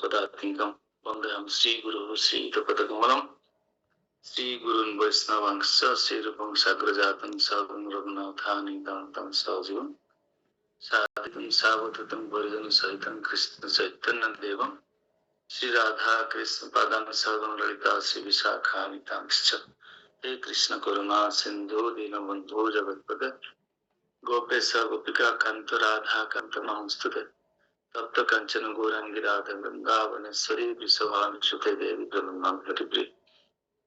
Padatikam Vandeham Sri Guru Sri Padakamalam Sri Gurun Vaisnavangsha Sri Rupam Sagrajatam Sadham Raghunathani Dantam Sajivam Sadhitam Savatatam Varjan Sahitam Krishna Chaitanya Devam Sri Radha Krishna Padam Sadham Lalita Sri Vishakhani Tamscha He Krishna Karuna Sindhu Dinabandhu Jagatpada Gopesa Gopika Kanta Radha Kanta Namastude Tapta Kanchana Gorangi Radha Vrindavaneshwari Vrisavami Sute Devi Brahmanam Haribri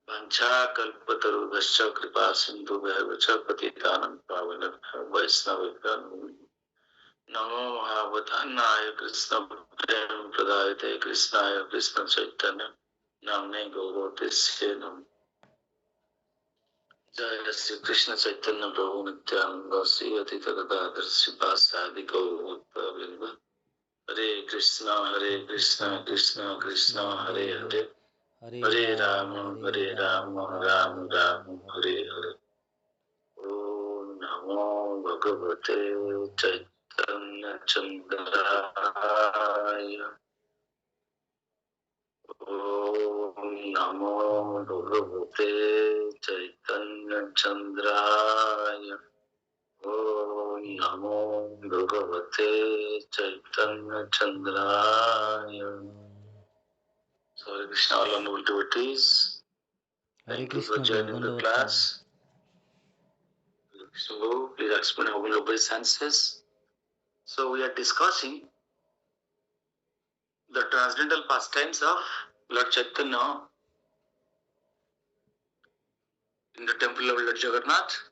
Vancha Kalpataru Dascha Kripa Sindhu Bhavacha Patitanam Pavana Vaisnava Namo Mahavathanaya Krishna Prem Pradayate Krishnaya Krishna Chaitanya Namne Gaurotesya Nam Jaya Sri Krishna Chaitanya Prabhu Nityananda Sri Adita Gadadhar Srivasadi Gaurotpa Vrinda Hare Krishna Krishna Krishna Hare Hare Hare Rama Rama Rama Hare Hare Om Namo Bhagavate Chaitanya Chandraya Om Namo Bhagavate Chaitanya Chandraya Om Namo Bhagavate Chaitanya Chandraya. So Hare Krishna, all honorable devotees. Thank you for joining the class. So please explain how we obey senses. So we are discussing the transcendental pastimes of Lord Chaitanya in the temple of Lord Jagannath,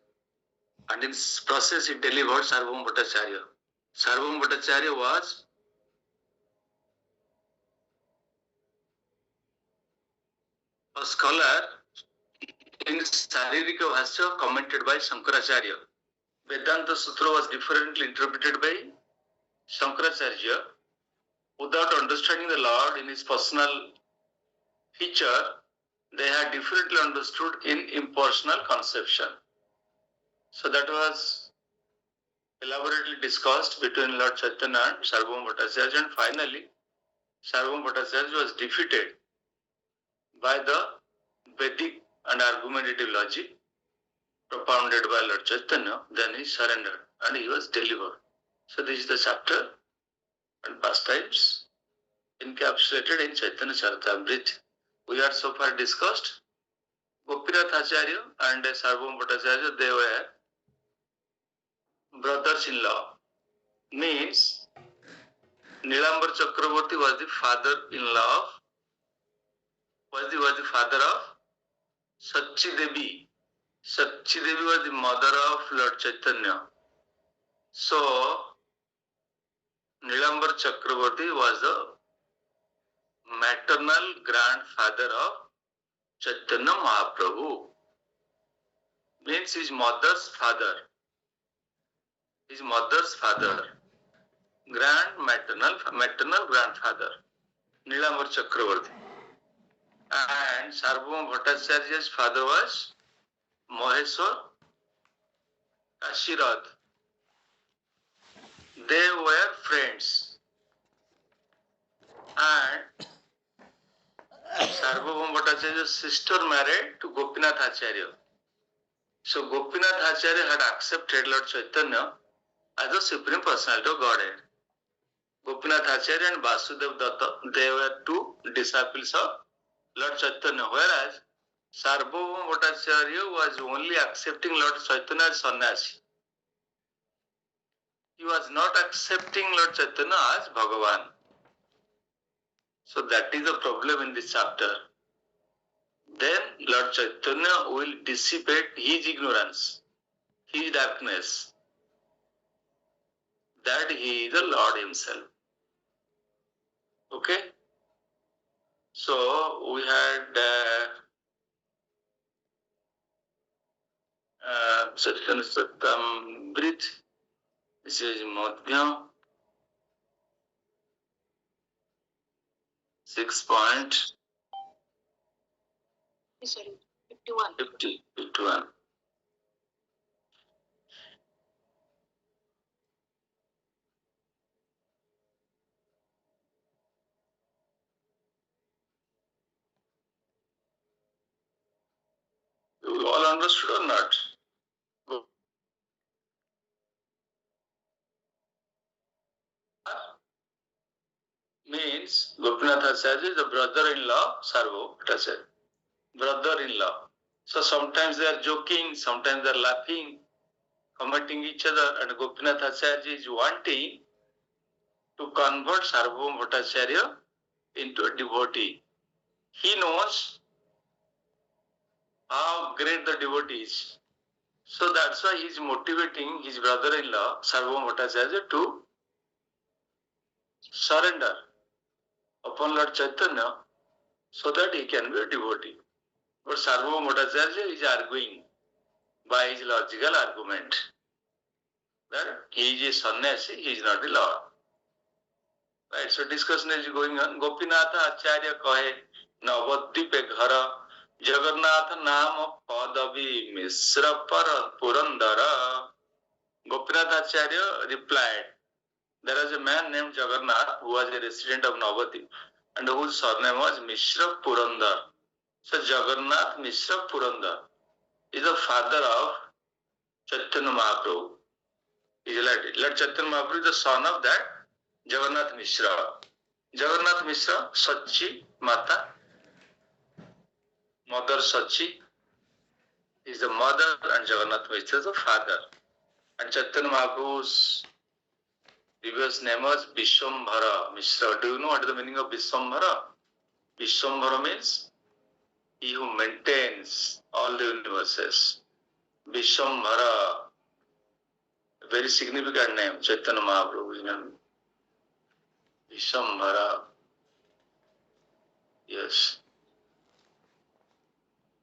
and in this process he delivered Sarvabhauma Bhattacharya. Sarvabhauma Bhattacharya was a scholar in Saririka Bhashya commented by Shankaracharya. Vedanta Sutra was differently interpreted by Shankaracharya. Without understanding the Lord in his personal feature, they had differently understood in impersonal conception. So that was elaborately discussed between Lord Chaitanya and Sarvabhauma Bhattacharya, and finally Sarvabhauma Bhattacharya was defeated by the Vedic and argumentative logic propounded by Lord Chaitanya. Then he surrendered and he was delivered. So this is the chapter and pastimes encapsulated in Chaitanya Caritamrta. We are so far discussed Gopinath Acharya and Sarvabhauma Bhattacharya. They were brothers-in-law. Means Nilambar Chakraborty was the father-in-law of, was the father of Sachi Devi. Sachi Devi was the mother of Lord Chaitanya. So Nilambar Chakraborty was the maternal grandfather of Chaitanya Mahaprabhu. Means his mother's father. His mother's father. Maternal grandfather. Nilambar Chakraborty. And Sarvabhauma Bhattacharya's father was Maheshwar Kashirad. They were friends. And Sarvabhauma Bhattacharya's sister married to Gopinath Acharya. So Gopinath Acharya had accepted Lord Chaitanya as the Supreme Personality of Godhead. Gopinath Acharya and Vasudev Datta, they were two disciples of Lord Chaitanya, whereas Sarvabhauma Bhattacharya was only accepting Lord Chaitanya as sannyasi. He was not accepting Lord Chaitanya as Bhagavan. So that is the problem in this chapter. Then Lord Chaitanya will dissipate his ignorance, his darkness, that he is the Lord himself. Okay? So we had Chaitanya Caritamrta. This is Madhya 6.51. Sorry, 51. 51. understood or not? Means Gopinath Acharya is the brother-in-law, Sarvo Bhattacharya. Brother-in-law. So sometimes they are joking, sometimes they are laughing, commenting each other, and Gopinath Acharya is wanting to convert Sarvabhauma Bhattacharya into a devotee. He knows how great the devotee is. So that's why he is motivating his brother-in-law, Sarvabhauma Bhattacharya, to surrender upon Lord Chaitanya so that he can be a devotee. But Sarvabhauma Bhattacharya is arguing by his logical argument that he is a sannyasi, he is not the Lord. Right, so discussion is going on. Gopinatha Acharya kahe Navadvipe ghara Jagannatha nama padavi misra purandara. Gopinath Acharya replied, there was a man named Jagannath who was a resident of Navadvip and whose surname was Mishra Purandar. So Jagannath Mishra Purandar is the father of Chaitanya Mahaprabhu. Lord Chaitanya Mahaprabhu is the son of that Jagannath Mishra. Jagannath Mishra, Sachi Mata, Mother Sachi is the mother and Jagannath Mishra is the father. And Chaitanya Mahaprabhu's previous name was Vishwambhara Mishra. Do you know what is the meaning of Vishwambhara? Vishwambhara means he who maintains all the universes. Vishwambhara, a very significant name, Chaitanya Mahaprabhu's name. Vishwambhara. Yes.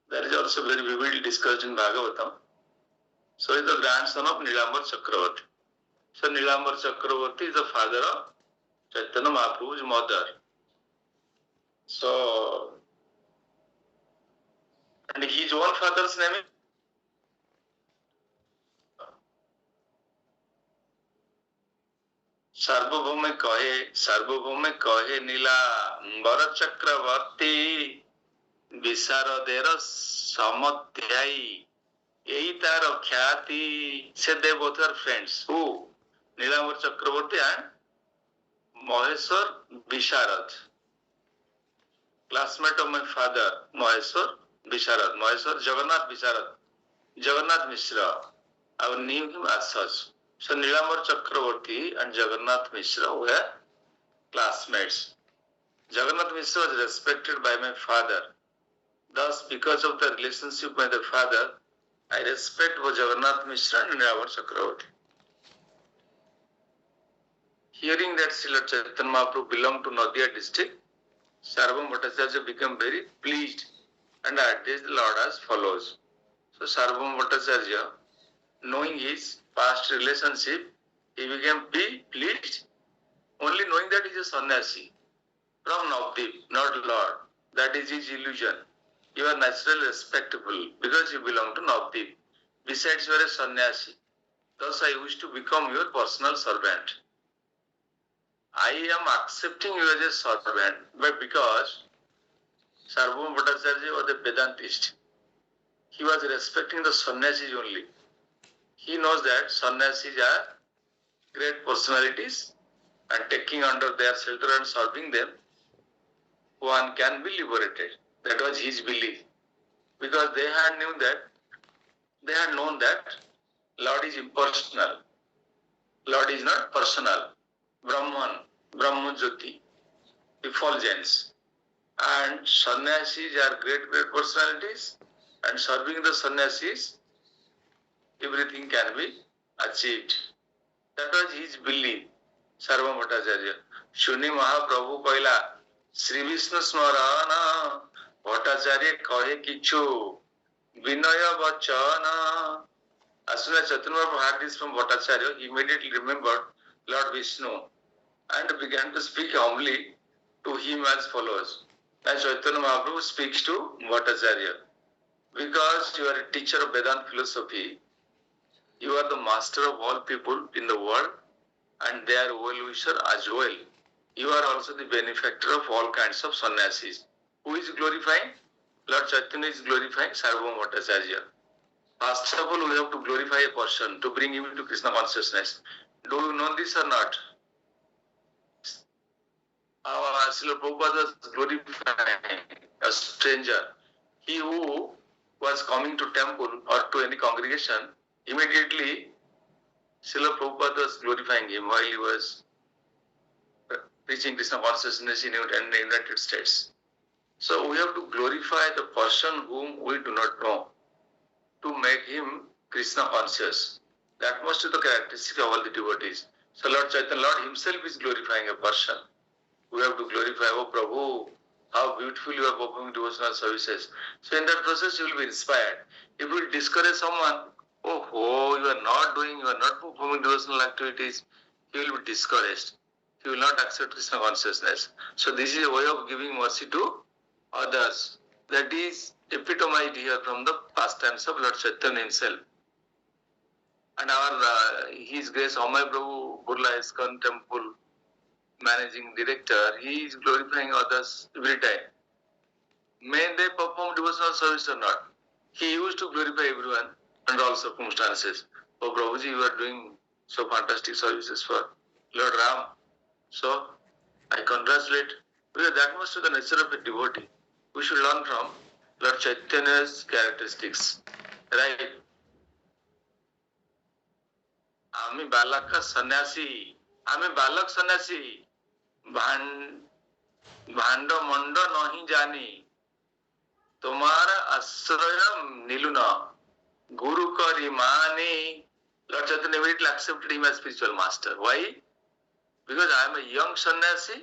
That is also very vividly discussed in Bhagavatam. So he is the grandson of Nilambar Chakravarti. So Nilambar Chakravarti is the father of Chaitanya Mahaprabhu's mother. So, and his own father's name is Sarvabhauma kahe Nilambar Chakravarti Visaradera Samadhyai. Yehi taro khyati. Said they both are friends. Who? Nilambar Chakravarti and Maheshwar Visharad. Classmate of my father, Maheshwar Visharad. Maheshwar Jagannath Visharad. Jagannath Mishra. I knew him as such. So Nilambar Chakravarti and Jagannath Mishra were classmates. Jagannath Mishra was respected by my father. Thus, because of the relationship with the father, I respect both Jagannath Mishra and Nilambar Chakravarti. Hearing that Srila Chaitanya Mahaprabhu belonged to Nadia district, Sarvabhauma Bhattacharya became very pleased and addressed the Lord as follows. So Sarvabhauma Bhattacharya, knowing his past relationship, he became pleased only knowing that he is a sannyasi from Navadvip, not Lord. That is his illusion. You are naturally respectable because you belong to Navadvip. Besides, you are a sannyasi. Thus, I wish to become your personal servant. I am accepting you as a servant, but because Sarvabhauma Bhattacharya was a Vedantist, he was respecting the sannyasis only. He knows that sannyasis are great personalities and taking under their shelter and serving them, one can be liberated. That was his belief. Because they had known that Lord is impersonal. Lord is not personal. Brahman, Brahmajyoti, effulgence. And sannyasis are great personalities, and serving the sannyasis, everything can be achieved. That was his belief, Sarvabhauma Bhattacharya. Shuni Mahaprabhu कहला Sri Vishnu Smarana Bhattacharya kahe kichu Vinaya Vachana. As soon as Chaitanya Mahaprabhu heard this from Bhattacharya, he immediately remembered Lord Vishnu and began to speak humbly to him as follows. As Chaitanya Mahaprabhu speaks to Bhattacharya, because you are a teacher of Vedanta philosophy, you are the master of all people in the world and they are well-wisher as well. You are also the benefactor of all kinds of sannyasis. Who is glorifying? Lord Chaitanya is glorifying Sarvabhauma Bhattacharya. First of all, we have to glorify a person to bring him into Krishna consciousness. Do you know this or not? Our Srila Prabhupada was glorifying a stranger. He who was coming to temple or to any congregation, immediately Srila Prabhupada was glorifying him while he was preaching Krishna consciousness in the United States. So we have to glorify the person whom we do not know to make him Krishna conscious. That must be the characteristic of all the devotees. So Lord Chaitanya, Lord himself is glorifying a person. We have to glorify, oh Prabhu, how beautiful you are performing devotional services. So in that process you will be inspired. If you discourage someone, oh, you are not performing devotional activities, he will be discouraged. He will not accept Krishna consciousness. So this is a way of giving mercy to others. That is epitomized here from the pastimes of Lord Chaitanya himself. And our His Grace Amay Prabhu, Burla ISKCON Temple Managing Director, he is glorifying others every time. May they perform devotional service or not, he used to glorify everyone under all circumstances. Oh Prabhuji, you are doing so fantastic services for Lord Ram. So I congratulate, because that must be the nature of a devotee. We should learn from Lord Chaitanya's characteristics. Right? আমি বালক সন্ন্যাসী, আমি বালক সন্ন্যাসী, ভাণ্ড মন্ড নহি জানি, তোমার আশ্রয় নিলু না, Guru Karimani. Lord Chaitanya immediately accepted him as spiritual master. Why? Because I am a young sannyasi,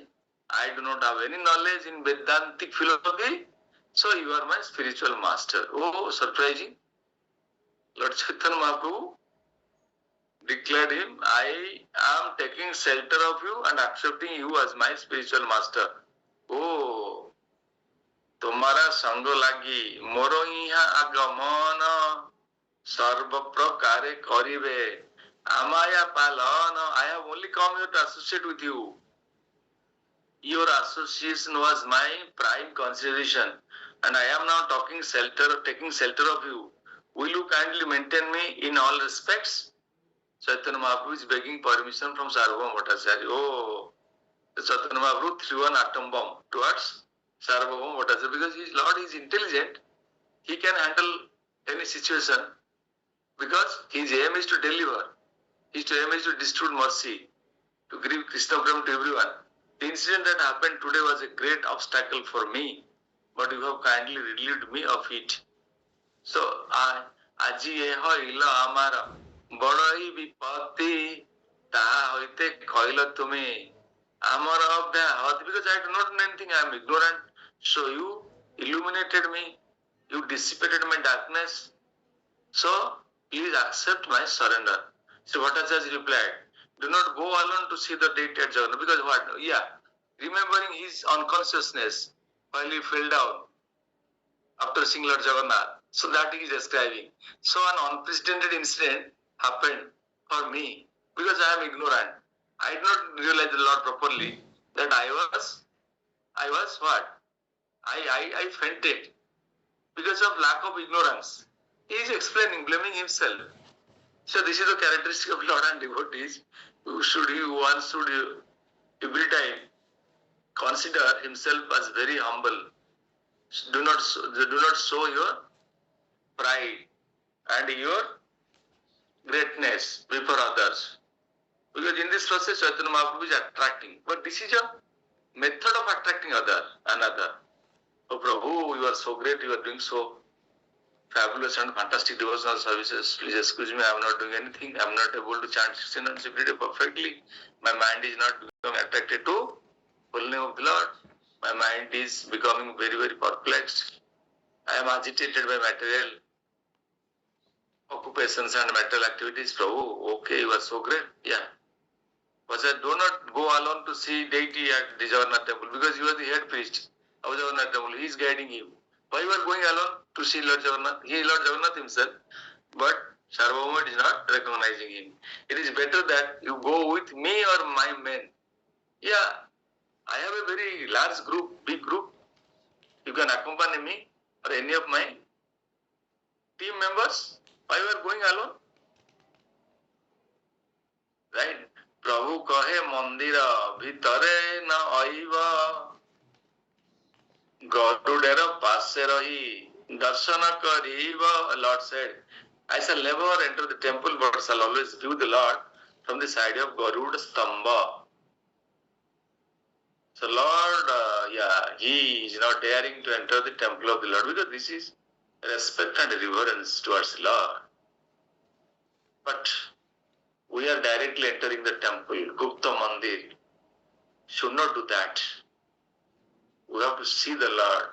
I do not have any knowledge in Vedantic philosophy, so you are my spiritual master. Oh, surprising. Lord Chaitanya Mahaprabhu declared him, I am taking shelter of you and accepting you as my spiritual master. Oh, तुम्हारा संग लागी मोर इहा आगमन सर्व प्रकारे करिवे amaya palana. I have only come here to associate with you. Your association was my prime consideration, and I am now taking shelter of you. Will you kindly maintain me in all respects? Chaitanya Mahaprabhu is begging permission from Sarvabhauma Bhattacharya. Oh, Chaitanya Mahaprabhu threw an atom bomb towards Sarvabhauma Bhattacharya, because his Lord is intelligent. He can handle any situation, because his aim is to deliver. His aim is to distribute mercy, to give Krishna Prem to everyone. The incident that happened today was a great obstacle for me, but you have kindly relieved me of it. So, aji hoila amara badai vipatti taha hoite khoila tume amara abhyahati, because I do not know anything, I am ignorant. So you illuminated me, you dissipated my darkness. So please accept my surrender. So Bhattacharya replied, do not go alone to see the deity at Jagannath. Because what? Yeah, remembering his unconsciousness while he fell down after seeing Lord Jagannath. So that he is describing. So an unprecedented incident happened for me, because I am ignorant. I did not realize the Lord properly, that I was what? I fainted because of lack of ignorance. He is explaining, blaming himself. So this is the characteristic of Lord and devotees. One should every time consider himself as very humble. Do not show your pride and your greatness before others. Because in this process, Chaitanya Mahaprabhu is attracting. But this is a method of attracting another. Oh Prabhu, you are so great, you are doing so fabulous and fantastic devotional services. Please excuse me, I am not doing anything. I am not able to chant 16 and every day perfectly. My mind is not becoming attracted to full name of the Lord. My mind is becoming very, very perplexed. I am agitated by material occupations and material activities. Prabhu, okay, you are so great. Yeah. But I do not go alone to see deity at the Jagannath temple, because you are the head priest of Jagannath temple. He is guiding you. Why you are going alone to see Lord Jagannath? He is Lord Jagannath himself, but Sarvabhauma is not recognizing him. It is better that you go with me or my men. Yeah, I have a very large group, big group. You can accompany me or any of my team members. Why you are going alone? Right? Prabhu kahe mandira bhitare na aiva garudera passe rahi darshana kariva. Lord said, I shall never enter the temple but shall always view the Lord from the side of Garuda Stamba. So Lord, he is not daring to enter the temple of the Lord because this is respect and reverence towards the Lord. But we are directly entering the temple, Gupta Mandir. Should not do that. We have to see the Lord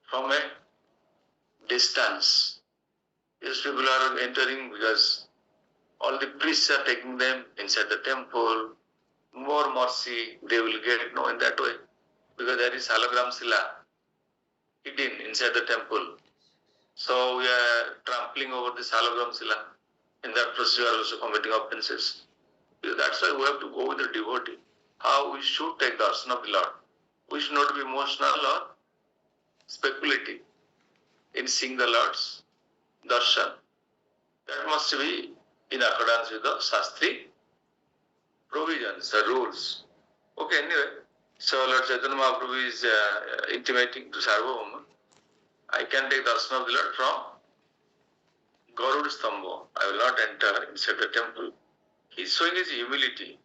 from a distance. These people are entering because all the priests are taking them inside the temple. More mercy they will get, no, in that way. Because there is hologram sila hidden inside the temple. So we are trampling over this hologram sila. In that process, we are also committing offenses. That's why we have to go with the devotee. How we should take darshan of the Lord. We should not be emotional or speculative in seeing the Lord's darshan. That must be in accordance with the Shastri provisions, the rules. Okay, anyway. So Lord Chaitanya Mahaprabhu is intimating to Sarvabhauma, I can take darshan of the Lord from Garuda Stambha. I will not enter inside the temple. He is showing his humility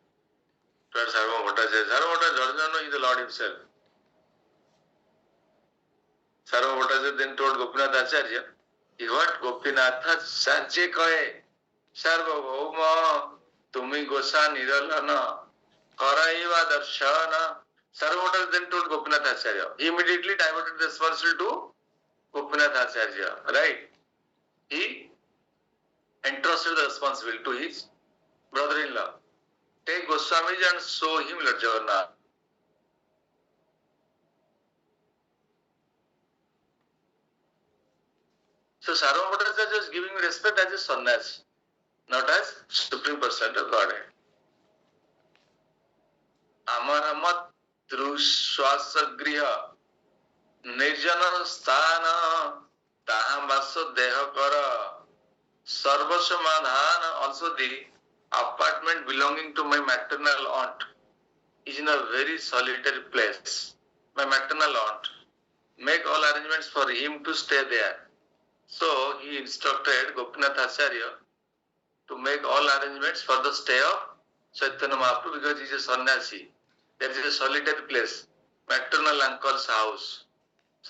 towards Sarvabhauma Bhattacharya. Sarvabhauma Bhattacharya does not know he is the Lord himself. Sarvabhauma Bhattacharya then told Gopinath Acharya, what Gopinath Acharya kahe, Sarvabhauma, tumi gosa niralana, karaiva darshana. Sarvabhauma Bhattacharya then told Gopinath Acharya. He immediately diverted the responsibility to Gopinath Acharya, right? He entrusted the responsibility to his brother-in-law. Take Goswamiji and show him Lord Jagannath. So Sarvabhauma Bhattacharya is giving respect as a sannyasi, not as Supreme Personality of Godhead. Amaramat Truswasagriha Nirjana Sthana Taham Vaso Deha Kara Sarvasamadhana. Also the apartment belonging to my maternal aunt is in a very solitary place. My maternal aunt. Make all arrangements for him to stay there. So he instructed Gopinath Acharya to make all arrangements for the stay of Chaitanya Mahaprabhu because he is a sannyasi. There is a solitary place, maternal uncle's house.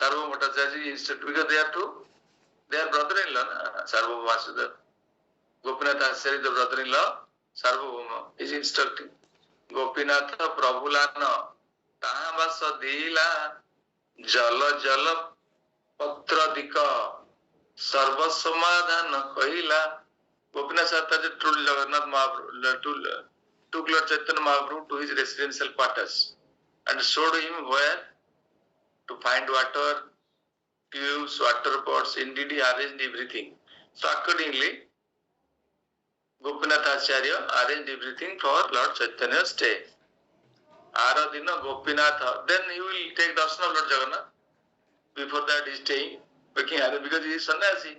Sarvabhauma Bhattacharya instructed because they are brother-in-law. Sarvabhauma Vasudeva. Gopinath Acharya is the brother-in-law. Sarvabhauma is instructing. Gopinath Prabhulana Taha Vasa Dila Jala Jala Patradika Sarva Samadhana Kahila. Gopinath Acharya told Jagannath Mahaprabhu, took Lord Chaitanya Mahaprabhu to his residential quarters and showed him where to find water, tubes, water pots. Indeed, he arranged everything. So accordingly, Gopinath Acharya arranged everything for Lord Chaitanya's stay. Aradina Gopinath, then he will take darshan of Lord Jagannath. Before that, he is staying, making arrangement because he is sannyasi.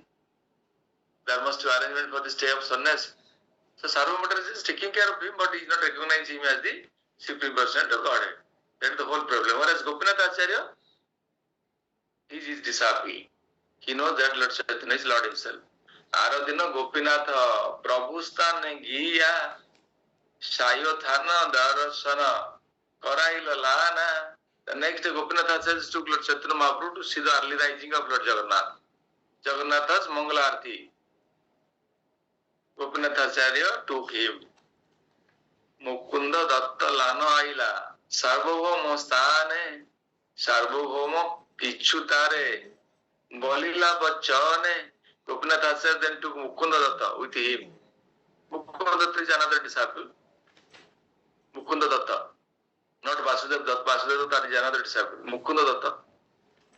There must be arrangement for the stay of sannyasi. So Sarvabhauma Bhattacharya is taking care of him, but he is not recognizing him as the Supreme Personality of Godhead. That is the whole problem. Whereas Gopinath Acharya is his disciple. He knows that Lord Chaitanya is Lord himself. Aradina Gopinath Prabhu Sthane Giya Shayothana Darasana Karaila Lana. The next day Gopinath Acharya took Lord Chaitanya Mahaprabhu to see the early rising of Lord Jagannath. Jagannatha's Mangala Arati. Gopinath Acharya took him. Mukunda Datta Lana Aila Sarvabhauma Sthane Sarvabhauma Pichutare Bolila Bachane. Gopinath Acharya then took Mukunda Datta with him. Mukunda Datta is another disciple. Mukunda Datta. Not Vasudeva Datta. Vasudeva Datta is another disciple. Mukunda Datta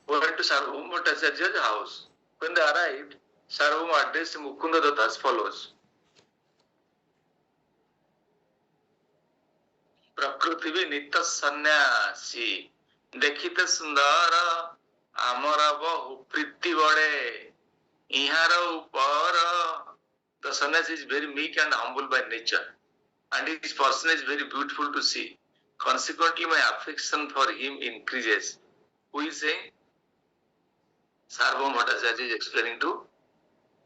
went to Sarvabhauma Bhattacharya's house. When they arrived, Sarvabhauma addressed Mukunda Datta as follows. Prakritivi Nitya Sannyasi Dekhite Sundara Amara Bahu Priti Vade Ihara upara, the sannyasi is very meek and humble by nature, and his person is very beautiful to see. Consequently, my affection for him increases. Who is saying? Sarvabhauma Bhattacharya is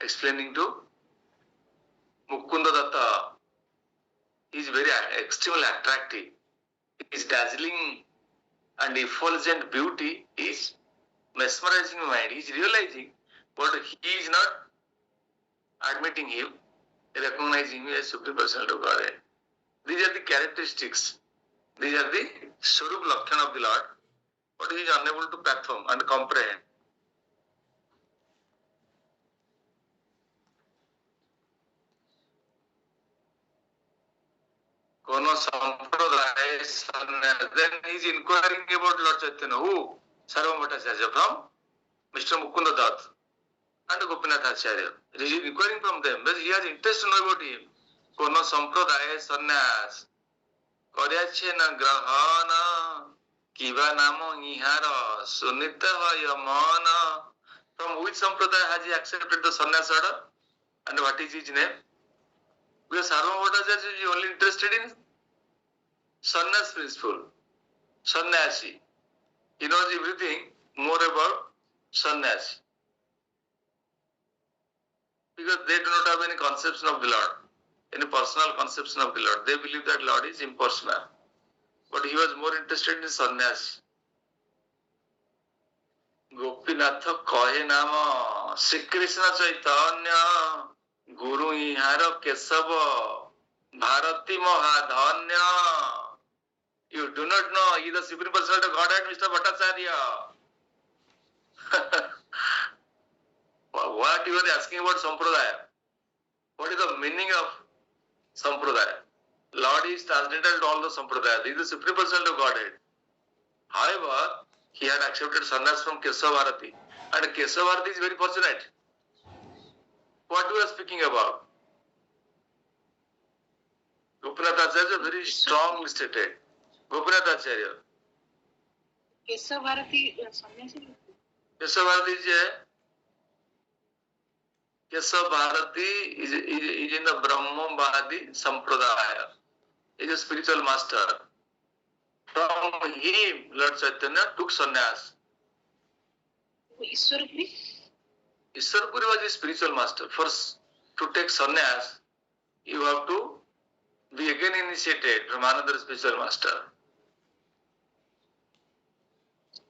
explaining to Mukunda Datta. He is very extremely attractive. His dazzling and effulgent beauty is mesmerizing the mind. He is realizing, but he is not admitting him, recognizing him as Supreme Personality of Godhead. These are the characteristics. These are the Swarup Lakshana of the Lord, but he is unable to fathom and comprehend. Kono Sampradaya, then he is inquiring about Lord Chaitanya. Who? Sarvabhauma Bhattacharya from Mr. Mukunda Datta and Gopinath Acharya. He is inquiring from them, but he has interest to know about him. Kono Sampradaya Sannyas, Koryache na Grahana, Kiva Namo Ihara, Sunita Yamana. From which Sampradaya has he accepted the sannyas order? And what is his name? Because Sarvabhauma Bhattacharya is only interested in sannyas principle, sannyasi. He knows everything more about sannyasi. Because they do not have any conception of the Lord, any personal conception of the Lord. They believe that Lord is impersonal. But he was more interested in sannyasi. Gopinatha Kahe Nama, Sri Krishna Caitanya, Guru Ihara Kesava, Bharati Mahadhanya. You do not know, he is the Supreme Personality of Godhead, Mr. Bhattacharya. What you are asking about Sampradaya? What is the meaning of Sampradaya? Lord is transcendental to all the Sampradaya. This is the Supreme Personality of Godhead. However, he had accepted sannyas from Kesava Bharati. And Kesava Bharati is very fortunate. What we are speaking about? Gopinath Acharya is very strongly stated. Gopinath Acharya. Kesava Bharati sannyasi. Kesava Bharati is Kesava Bharati is in the Brahmavadi Sampradaya. He is a spiritual master. From him, Lord Chaitanya took sannyas. Ishwarpuri? Ishwarpuri was a spiritual master. First, to take sannyas, you have to be again initiated from another spiritual master.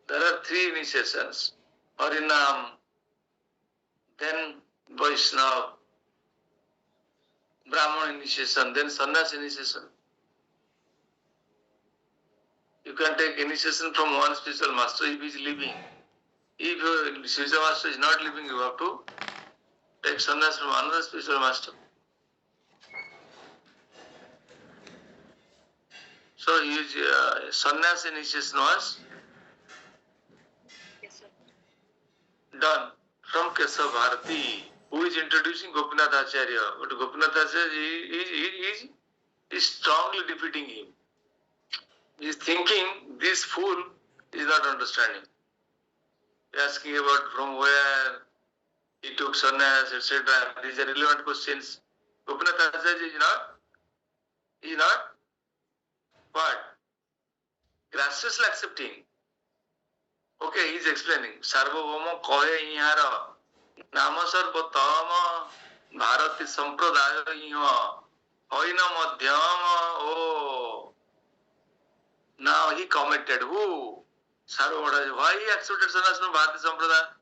There are 3 initiations: Harinam, then Vaishnava, Brahman initiation, then sannyas initiation. You can take initiation from one spiritual master if he is living. If your spiritual master is not living, you have to take sannyas from another spiritual master. So his sannyas initiation was done from Kesava Bharati, who is introducing Gopinath Acharya. But Gopinath Acharya is strongly defeating him. He is thinking this fool is not understanding. Asking about from where he took sannyas, etc. These are relevant questions. Gopinath Acharya is not what? Graciously accepting. Okay, he is explaining. Sarvabhauma Kahe Ihara, Nama Sarvatama, Bharati Sampradaya Iha, Hoina Madhyama. Oh. Now he commented, who? Sarvabhauma. Why he accepted sannyas from Bharati Sampradaya?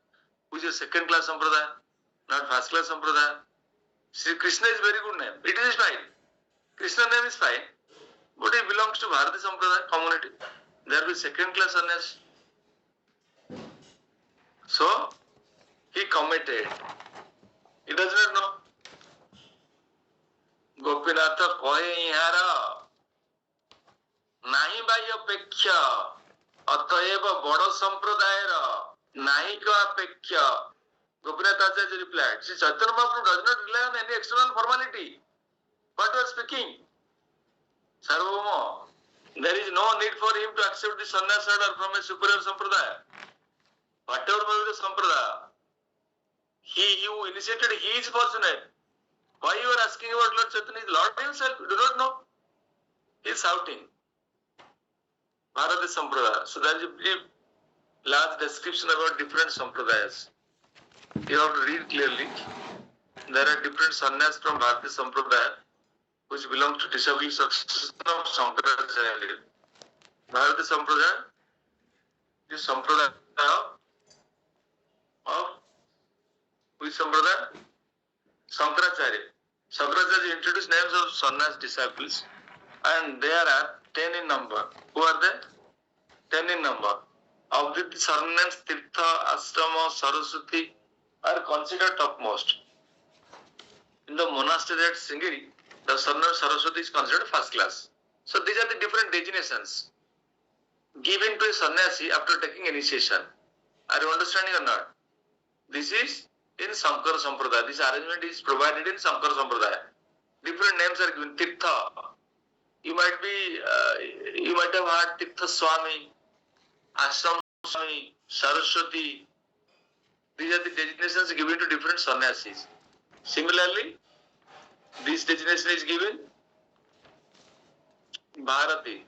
Which is second class Sampradaya, not first class Sampradaya. Sri Krishna is very good name. It is fine. Krishna name is fine. But he belongs to Bharati Sampradaya community. There will be second class sannyas. So, he commented. He does not know. Gopinatha Kahe Ihara, Nahi Bhai Apeksha, Atayeva Bada Sampradayara, Nahi Ka Apeksha. Gopinath Acharya replied, Sri Chaitanya Mahaprabhu does not rely on any external formality. What was speaking? Sarvabhauma, there is no need for him to accept the sannyas order from a superior sampradaya. Whatever may be the sampradaya, He who initiated, he is fortunate. Why you are asking about Lord Chaitanya? Lord himself, you do not know. He is shouting. Bharati Sampradaya. So there is a brief, large description about different Sampradayas. You have to read clearly. There are different sannyas from Bharati Sampradaya which belong to disciple succession of Shankaracharya. Bharati Sampradaya is Sampradaya of which Sampradaya? Shankaracharya. Shankaracharya introduced names of sannyas disciples and there are 10 in number. Who are they? 10 in number. Of the surnames Tirtha, Ashrama, Saraswati are considered topmost. In the monastery at Singiri, the surname Saraswati is considered first class. So these are the different designations given to a sannyasi after taking initiation. Are you understanding or not? This is in Shankara Sampradaya. This arrangement is provided in Shankara Sampradaya. Different names are given. Tirtha. You might have heard Tirtha Swami, Ashram Swami, Saraswati. These are the designations given to different sannyasis. Similarly, this designation is given Bharati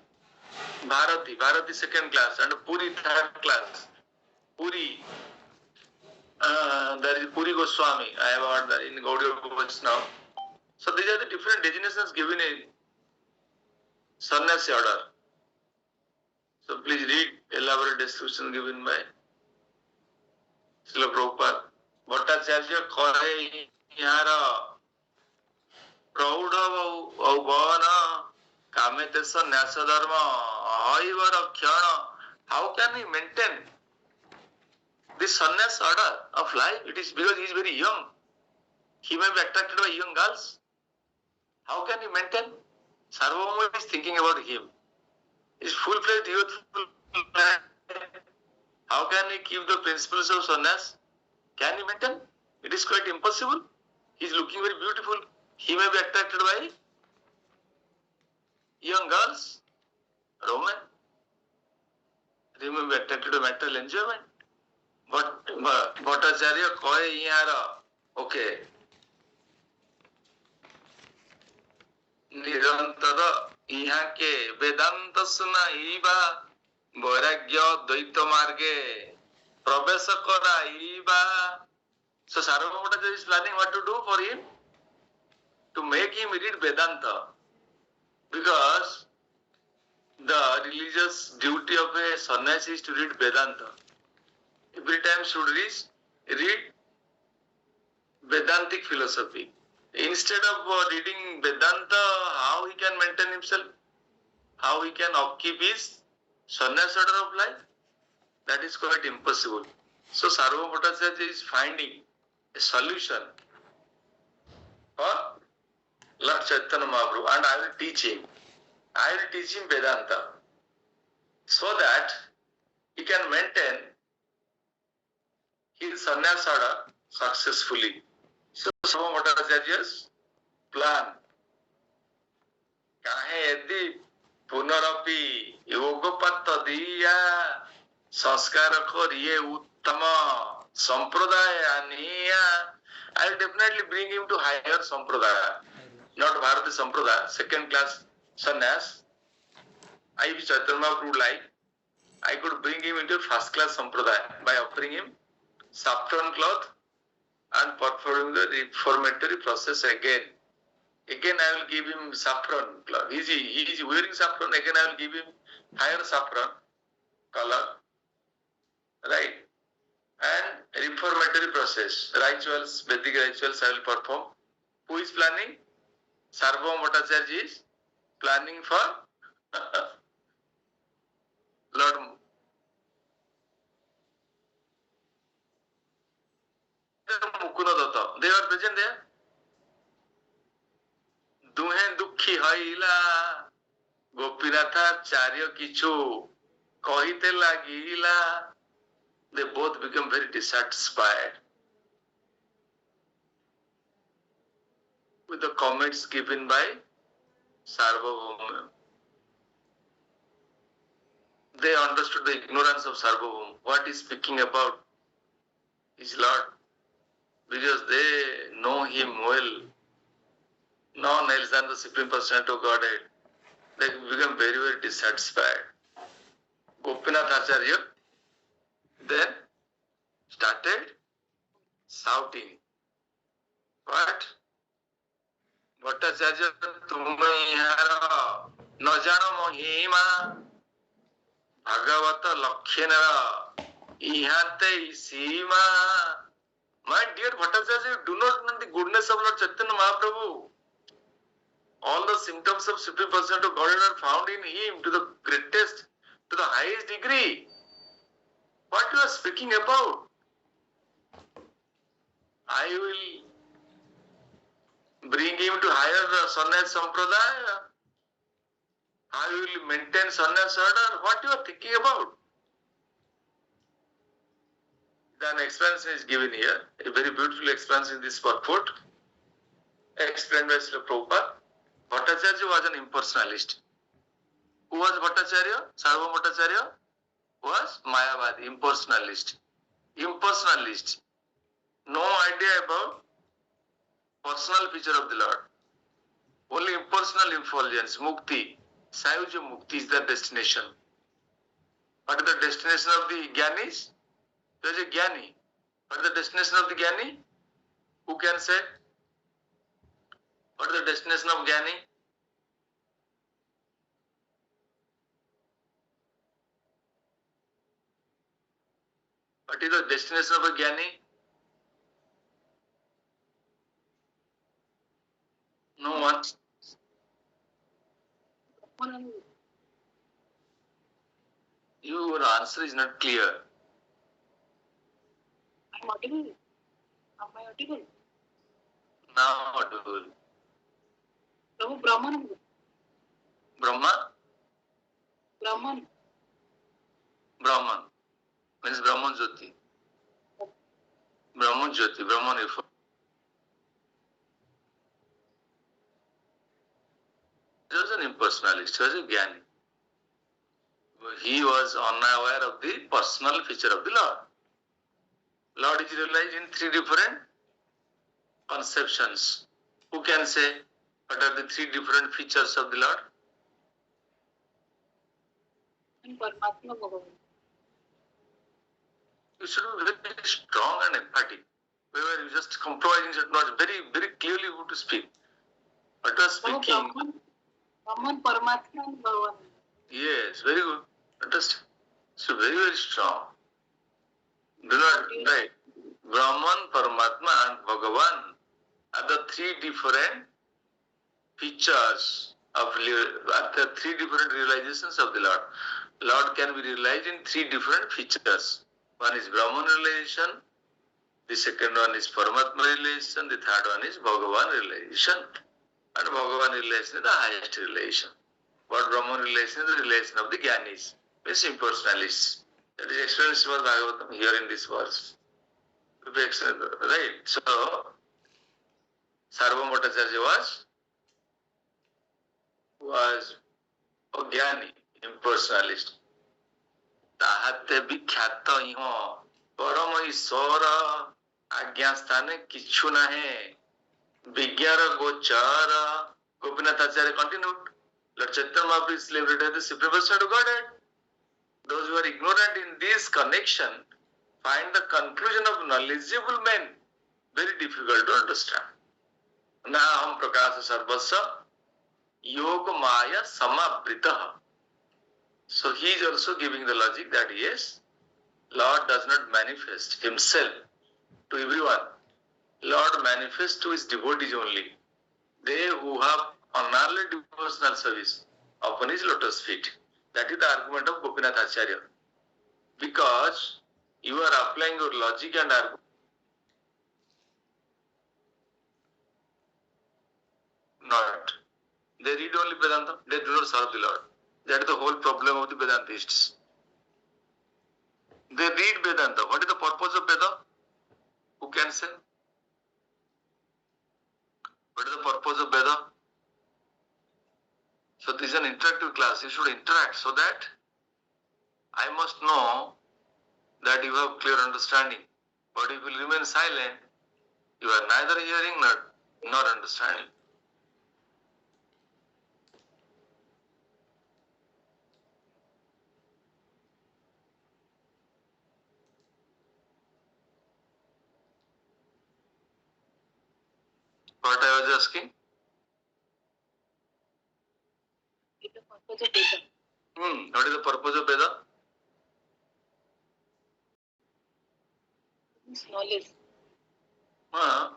second class and Puri third class. Puri, there is Puri Goswami. I have heard that in Gaudiya Vaishnava. So these are the different designations given in sannyasi order. So please read elaborate description given by Srila Prabhupada. Bhattacharya kare yara प्रौढ़ भवन कामेते संन्यास धर्म हईव रक्षण. How can he maintain this sannyas order of life? It is because he is very young. He may be attracted by young girls. How can he maintain? Sarvabhauma is thinking about him. He is full-fledged youthful man. How can he keep the principles of sannyas? Can he maintain? It is quite impossible. He is looking very beautiful. He may be attracted by young girls, women. He may be attracted to material enjoyment. But Bhattacharya kohe yara, okay. Nirantara यहाँ के वेदांत सुनाइबा वैराग्य द्वैत मार्गे प्रवेश कराइबा. So Sarvabhauma Bhattacharya is planning what to do for him? To make him read Vedanta, because the religious duty of a sannyasi is to read Vedanta. Every time should read Vedantic philosophy. Instead of reading Vedanta, how he can maintain himself? How he can upkeep his sannyas order of life? That is quite impossible. So Sarvabhauma Bhattacharya is finding a solution for Lord Chaitanya Mahaprabhu, and I will teach him. I will teach him Vedanta so that he can maintain his sannyas order successfully. So Sarvabhauma Bhattacharya's plan. Kahe yadi punarapi yogapatta diya sanskara koriye uttama sampradaya niya. I will definitely bring him to higher sampradaya. Not Bharati Sampradaya, second class sannyas. I wish Chaitanya Mahaprabhu like, I could bring him into first class sampradaya by offering him saffron cloth and performing the reformatory process again. Again I will give him saffron cloth. He is wearing saffron, again I will give him higher saffron color. Right? And reformatory process, rituals, Vedic rituals I will perform. Who is planning? Sarvabhauma Bhattacharya is planning for Lord Mukunda Datta. They are present there. Duhe dukhi haila Gopinatha Charya kichu kahite lagila. They both become very dissatisfied with the comments given by Sarvabhauma. They understood the ignorance of Sarvabhauma. What he is speaking about is Lord. because they know him well, none else than the Supreme Personality of Godhead. They become very, very dissatisfied. Gopinath Acharya then started shouting, what? Bhattacharya, तुम यहाँ न जानो महिमा भागवत लक्षण इहाते सीमा. My dear Bhattacharya, you do not know the goodness of Lord Chaitanya Mahaprabhu. All the symptoms of Supreme Personality of Godhead are found in him to the greatest, to the highest degree. What you are speaking about? I will bring him to higher Sannyas Sampradaya. I will maintain Sannyas order. What you are thinking about? Then explanation is given here. A very beautiful explanation in this purport. Explained by Srila Prabhupada. Bhattacharya was an impersonalist. Who was Bhattacharya? Sarva Bhattacharya was Mayavadi, impersonalist. Impersonalist. No idea about personal feature of the Lord. Only impersonal effulgence, mukti. Sayuja mukti is the destination. What is the destination of the Gyanis? There is a Gyani. What is the destination of the Gyani? Who can say? What is the destination of Gyani? What is the destination of a Gyani? No one. Your answer is not clear. I'm audible. Am I audible? Now audible. Prabhu, Brahman. Brahma? Brahman. Brahman. Means Brahman Jyoti. Brahman Jyoti, Brahman effort. He was an impersonalist, he was a Gyani. He was unaware of the personal feature of the Lord. Lord is realized in three different conceptions. Who can say what are the three different features of the Lord? And Paramatma Bhagavan. You should be very strong and emphatic. Whenever you just compromising certain words, very, very clearly who to speak. What was speaking? Brahman, Paramatma and Bhagavan. Yes, very good. Understand? So very, very strong. Do not, right? Brahman, Paramatma and Bhagavan are the three different features of, are the three different realizations of the Lord. Lord can be realized in three different features. One is Brahman realization, the second one is Paramatma realization, the third one is Bhagavan realization. And Bhagavan realization is the highest realization. But Brahman realization is the realization of the Gyanis, means impersonalists. That is explanation of Bhagavatam here in this verse. Right? So, Sarva Bhattacharya was a Gyani, impersonalist. ताहते विख्यात इहो परम ईश्वर आज्ञा स्थाने किछु नाहे विज्ञान गोचर. Govinda Acharya continued. Lord Chaitanya Mahaprabhu is celebrated the Supreme Personality of Godhead. Those who are ignorant in this connection find the conclusion of knowledgeable men very difficult to understand. Naham prakasa sarvasya yoga maya samavritah. So he is also giving the logic that yes, Lord does not manifest himself to everyone. Lord manifests to his devotees only. They who have unholy devotional service upon his lotus feet. That is the argument of Gopinath Acharya. Because you are applying your logic and argument. Not. They read only Vedanta, they do not serve the Lord. That is the whole problem of the Vedantists. They read Vedanta. What is the purpose of Veda? Who can say? What is the purpose of Veda? So this is an interactive class. You should interact so that I must know that you have clear understanding. But if you remain silent, You are neither hearing nor understanding. What I was asking? It's the purpose of Veda. What is the purpose of Veda? It's knowledge.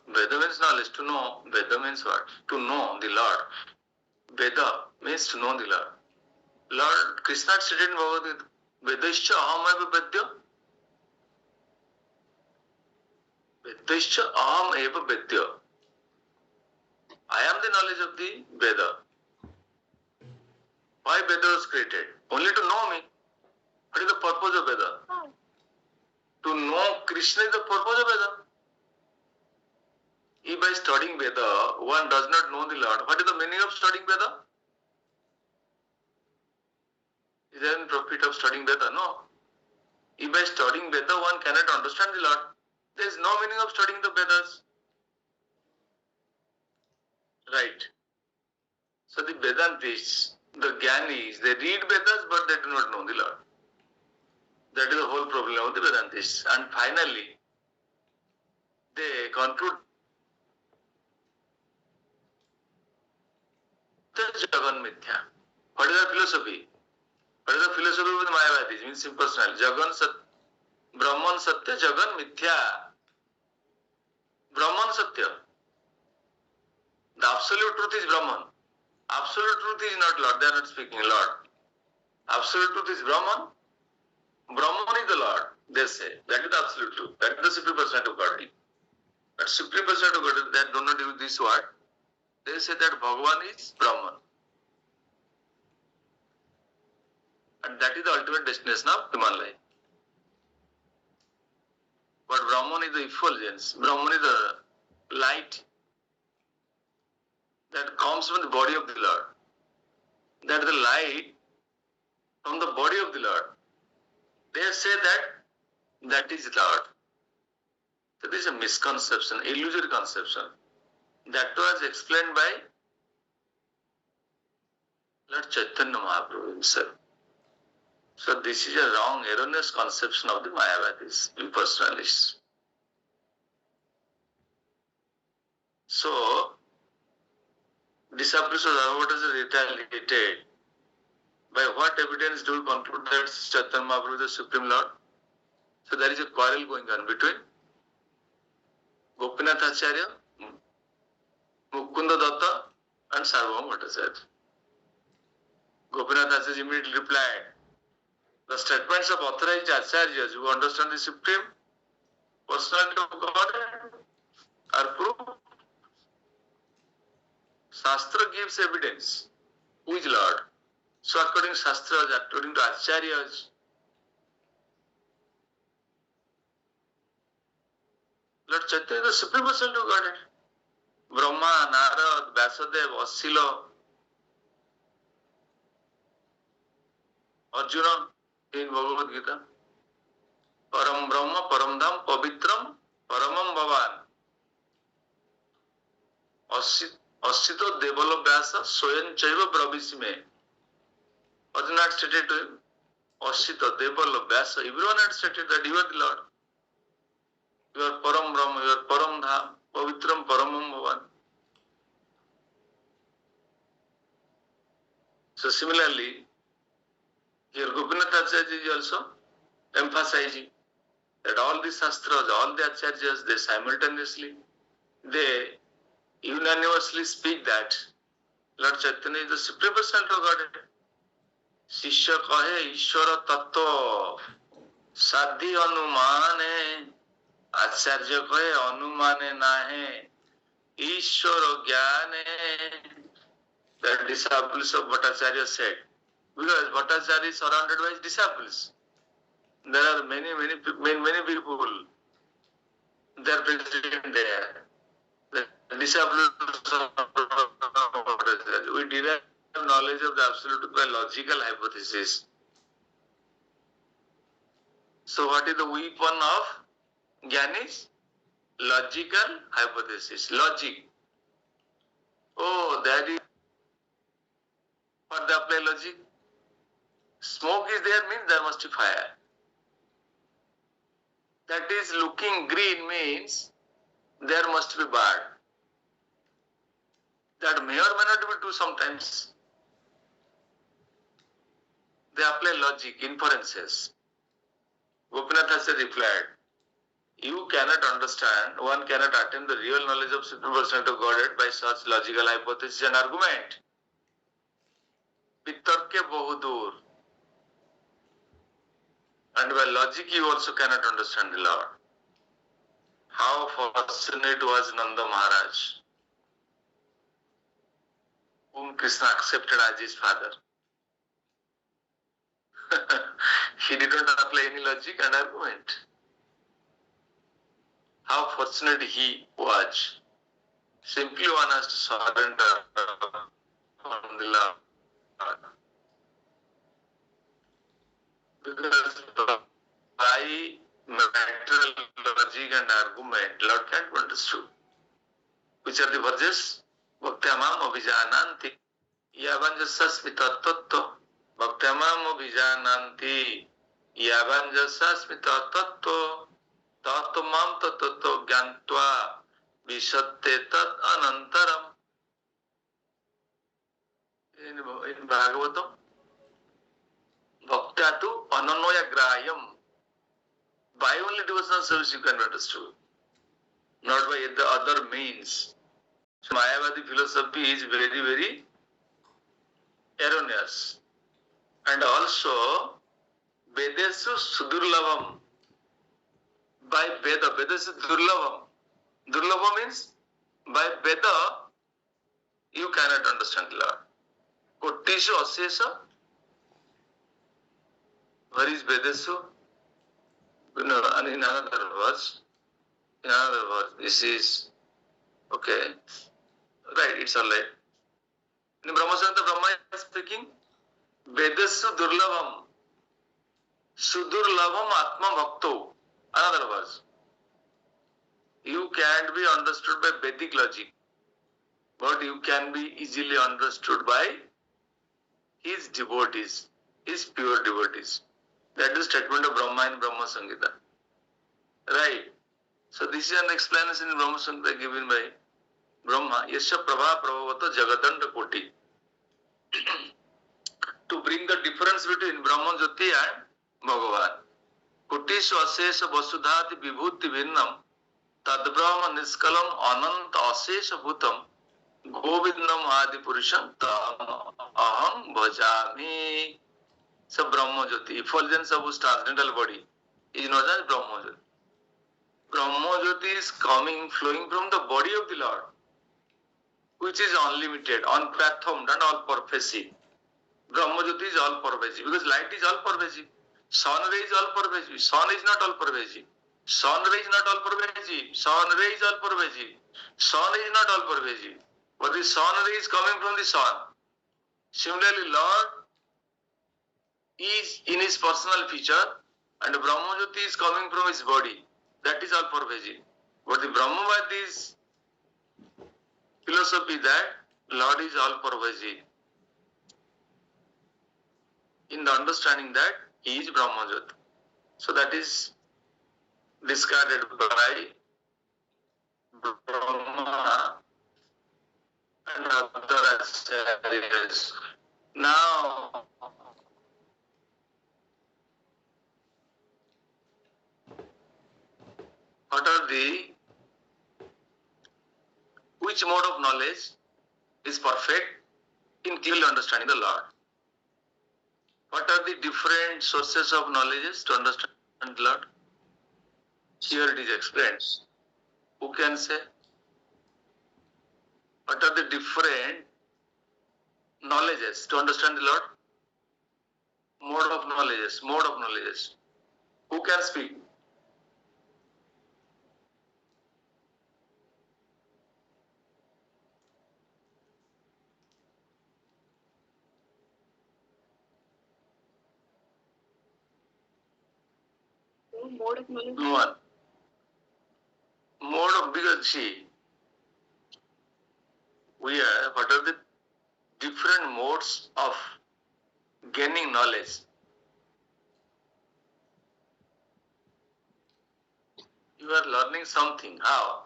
Veda means knowledge, to know. Veda means what? To know the Lord. Veda means to know the Lord. Lord Krishna stated in Bhagavad Gita, Vedaischa aham eva vedya. Vedaischa aham eva vedya. I am the knowledge of the Veda. Why Veda was created? Only to know me. What is the purpose of Veda? To know Krishna is the purpose of Veda. If by studying Veda, one does not know the Lord, what is the meaning of studying Veda? Is there any profit of studying Veda? No. If by studying Veda, one cannot understand the Lord, there is no meaning of studying the Vedas. Right. So the Vedantists, the Gyanis, they read Vedas but they do not know the Lord. That is the whole problem of the Vedantists. And finally, they conclude the Jagan Mithya. What is the philosophy? What is the philosophy of the Mayavadis? Means impersonal. Jagan Sat, Brahman Satya, Jagan Mithya. Brahman Satya. The absolute truth is Brahman. Absolute truth is not Lord. They are not speaking Lord. Absolute truth is Brahman. Brahman is the Lord. They say. That is the absolute truth. That is the supreme personality of Godhead. But supreme personality of Godhead, they do not use this word. They say that Bhagavan is Brahman. And that is the ultimate destination of human life. But Brahman is the effulgence. Brahman is the light that comes from the body of the Lord. That is the light from the body of the Lord. They say that is Lord. So this is a misconception, illusory conception. That was explained by Lord Chaitanya Mahaprabhu himself. So this is a wrong, erroneous conception of the Mayavadis, impersonalists. So, disciples of Raghunandan retaliated. By what evidence do we conclude that Chaitanya Mahaprabhu is the Supreme Lord? So there is a quarrel going on between Gopinath Acharya, Mukunda Datta and Sarvabhauma Bhattacharya. Gopinath Acharya immediately replied, the statements of authorized acharyas who understand the Supreme Personality of God are proof. Shastra gives evidence. Who is Lord? So according to Shastras, according to acharyas, Lord Chaitanya is the Supreme Personality of Godhead. Brahma, Narad, Vyasadeva, Asila, Arjuna in Bhagavad Gita. Param Brahma, Param Dham, Pavitram, Paramam Bhavan. Asito Devalo Vyasa, Soyan Chaiva Brabhisime. Arjuna had stated to him, Asito Devalo Vyasa, everyone had stated that you are the Lord. You are Param Brahma, you are Param Dham, Pavitram, Paramam Bhavan. So similarly, here Gopinath Acharya is also emphasizing that all the Shastras, all the Acharyas, they simultaneously, they unanimously speak that Lord Chaitanya is the Supreme Personality of Godhead. Shishya kahe Ishvara Tattva Sadhi Anumane Acharya kahe Anumane nahe Ishvara Jnane. The disciples of Bhattacharya said, because Bhattacharya is surrounded by his disciples. There are many people, they are present there. The disciples of Bhattacharya, we derive knowledge of the absolute by logical hypothesis. So what is the weapon of Jnanis? Logical hypothesis. Logic. Oh, that is what they apply logic. Smoke is there means there must be fire. That is looking green means there must be bird. That may or may not be true sometimes. They apply logic, inferences. Gopinath has replied, you cannot understand, one cannot attain the real knowledge of Supreme Personality of Godhead by such logical hypothesis and argument. Vitarke bahudur. And by logic you also cannot understand the Lord. How fortunate was Nanda Maharaj, whom Krishna accepted as his father. He did not apply any logic and argument. How fortunate he was. Simply one has to surrender on the Lord. Because by material logic and argument, Lord can't be understood. Which are the verses? Bhaktyamam abhijananti yavanjasasmi tattva Bhaktyamam abhijananti yavanjasasmi tattva tattamam tattva gyantva vishatte tat anantaram. In Bhagavatam, Bhaktatu ananoya grayam. By only devotional service you can be understood, not by the other means. So Mayavadi philosophy is very, very erroneous. And also, Vedesu Sudurlavam. By Veda, Vedesu Durlavam. Durlava means, by Veda, you cannot understand the Lord. Kottishu Asesha. Where is Vedesu? No, and in another verse, this is, okay, right, it's all right. In Brahmasanta, Brahma is speaking, Vedasu Durlavam, Sudurlavam Atma Bhakto. Another verse. You can't be understood by Vedic logic, but you can be easily understood by his devotees, his pure devotees. That is statement of Brahma in Brahma Samhita. Right. So this is an explanation in Brahma Samhita given by Brahma. Yasya prabha prabhavata jagadanda koti. To bring the difference between Brahman Jyoti and Bhagavan. Kotishu asesha vasudhati vibhuti vinnam tad brahma niskalam anant asesha bhutam govindam adi purusham tam aham bhajami. So Brahma Jyoti, effulgence of whose transcendental body is known as Brahma Jyoti. Brahma Jyoti is coming, flowing from the body of the Lord, which is unlimited, unprathomed and all pervasive. Brahma Jyoti is all pervasive because light is all pervasive. Sun ray is all pervasive. Sun is not all pervasive. Sun ray is not all pervasive. Sun ray is all pervasive. Sun is not all pervasive. But the sun ray is coming from the sun. Similarly, Lord is in his personal feature and Brahma Jyoti is coming from his body. That is all pervasive. But the Brahmavadi's philosophy that Lord is all pervasive. In the understanding that he is Brahma Jyoti. So that is discarded by Brahma and other acharyas. Now, what are which mode of knowledge is perfect in clearly understanding the Lord? What are the different sources of knowledge to understand the Lord? Here it is explained. Who can say? What are the different knowledges to understand the Lord? Mode of knowledges. Who can speak? Mode of knowledge. No one. mode of, because see, what are the different modes of gaining knowledge? You are learning something. How?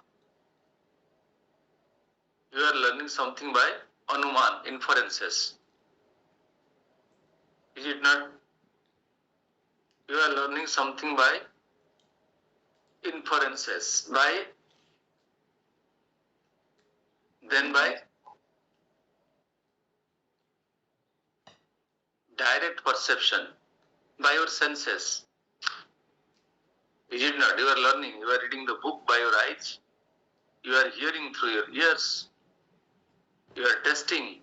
You are learning something by anuman, inferences. Is it not? You are learning something by inferences, then by direct perception, by your senses. Is it not? You are learning, you are reading the book by your eyes, you are hearing through your ears, you are testing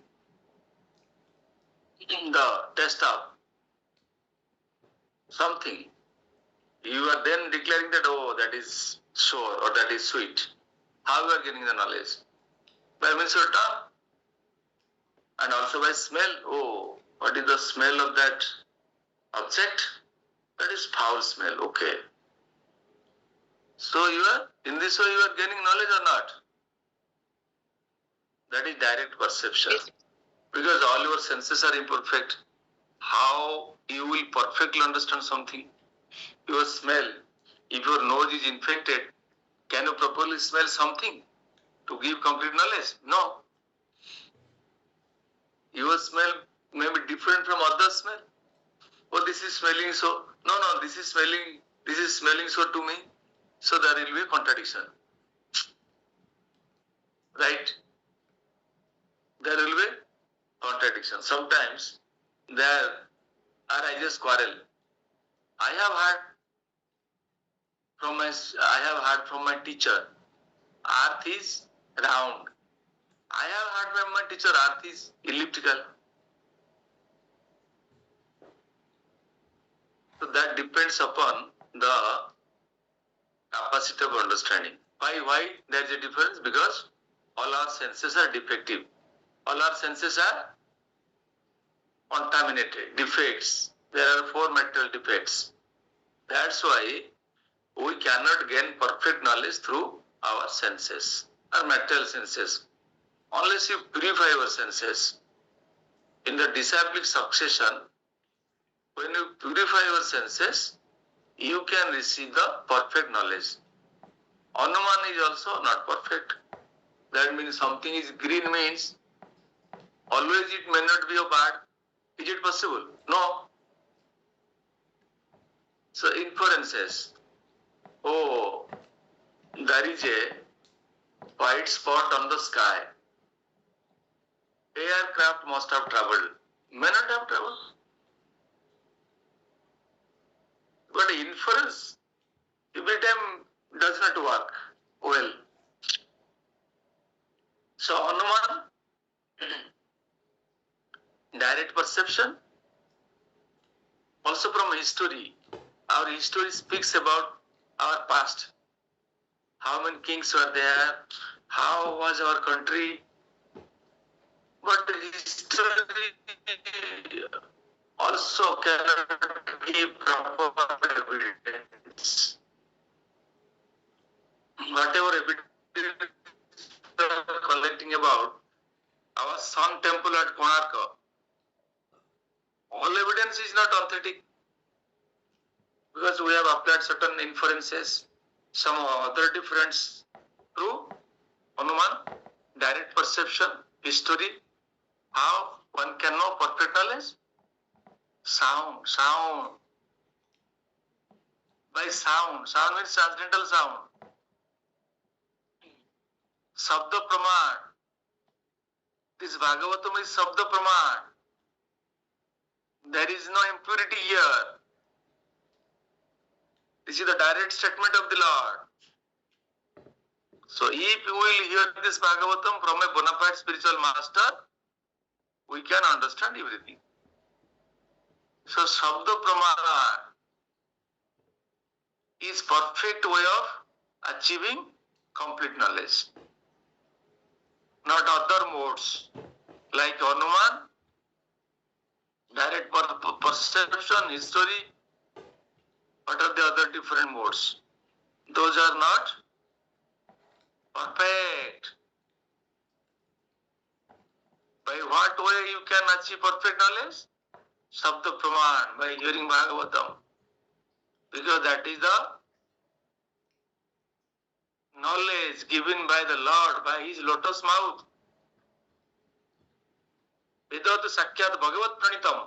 the test of something. You are then declaring that, oh, that is sour or that is sweet. How you are getting the knowledge? By means of tongue and also by smell. Oh, what is the smell of that object? That is foul smell. Okay. So in this way you are gaining knowledge or not? That is direct perception. Because all your senses are imperfect. How you will perfectly understand something? Your smell. If your nose is infected, can you properly smell something to give complete knowledge? No. Your smell may be different from other smell. Oh, this is smelling so. No, this is smelling so to me. So there will be a contradiction. Right? There will be contradiction. Sometimes there arises quarrel. I have heard from my teacher, earth is round. I have heard from my teacher, earth is elliptical. So that depends upon the capacity of understanding. Why there is a difference? Because all our senses are defective. All our senses are contaminated, defects. There are 4 material defects. That's why we cannot gain perfect knowledge through our senses, our material senses. Unless you purify your senses. In the disciplic succession, when you purify your senses, you can receive the perfect knowledge. Anuman is also not perfect. That means something is green means always it may not be a bad. Is it possible? No. So inferences. Oh, there is a white spot on the sky. Aircraft must have traveled. May not have traveled. But inference every time does not work well. So Anuman, direct perception, also from history. Our history speaks about our past. How many kings were there? How was our country? But history also cannot give proper evidence. Whatever evidence we are collecting about our sun temple at Konarka, all evidence is not authentic because we have applied certain inferences, some other difference through Anuman, direct perception, history. How one can know perfect knowledge? Sound. By sound. Sound means transcendental sound. Sabda Praman. This Bhagavatam is Sabda Praman. There is no impurity here. This is the direct statement of the Lord. So if you will hear this Bhagavatam from a bona fide spiritual master, we can understand everything. So Sabda Pramana is perfect way of achieving complete knowledge. Not other modes like Anuman, direct perception, history. What are the other different modes? Those are not perfect. By what way you can achieve perfect knowledge? Sabda Praman, by hearing Bhagavatam. Because that is the knowledge given by the Lord, by his lotus mouth. Vedat Sakyat Bhagavat Pranitam.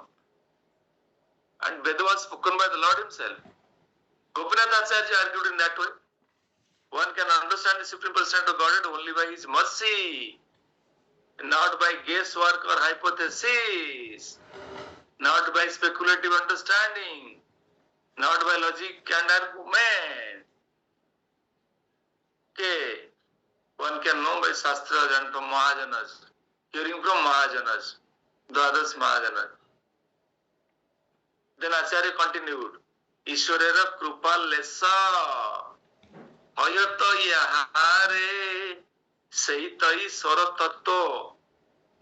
And Veda was spoken by the Lord himself. Gopinath Acharya argued in that way. One can understand the Supreme Personality of Godhead only by his mercy, not by guesswork or hypothesis, not by speculative understanding, not by logic and argument. Okay. One can know by Shastras and from Mahajanas, hearing from Mahajanas, Dvadas Mahajanas. Then Acharya continued, Ishwarera Krupa Lesa Hayato Yahare Seitai Sora Tattva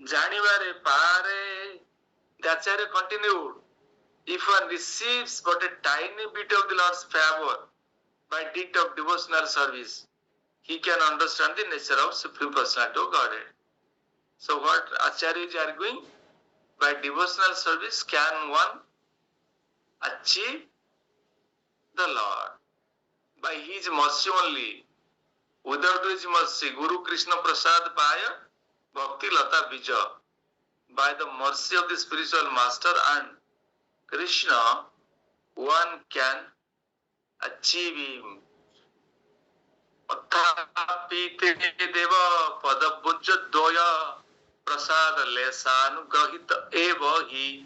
Janivare Pare. The Acharya continued, if one receives but a tiny bit of the Lord's favor by dint of devotional service, he can understand the nature of Supreme Personality of Godhead. So what Acharya is arguing? By devotional service can one achieve the Lord? By his mercy only. Without his mercy, Guru Krishna Prasad Paya Bhakti Lata Bija. By the mercy of the spiritual master and Krishna, one can achieve him. Athapite Deva Padabhujya Doya Prasad Lesanugrahita Eva Hi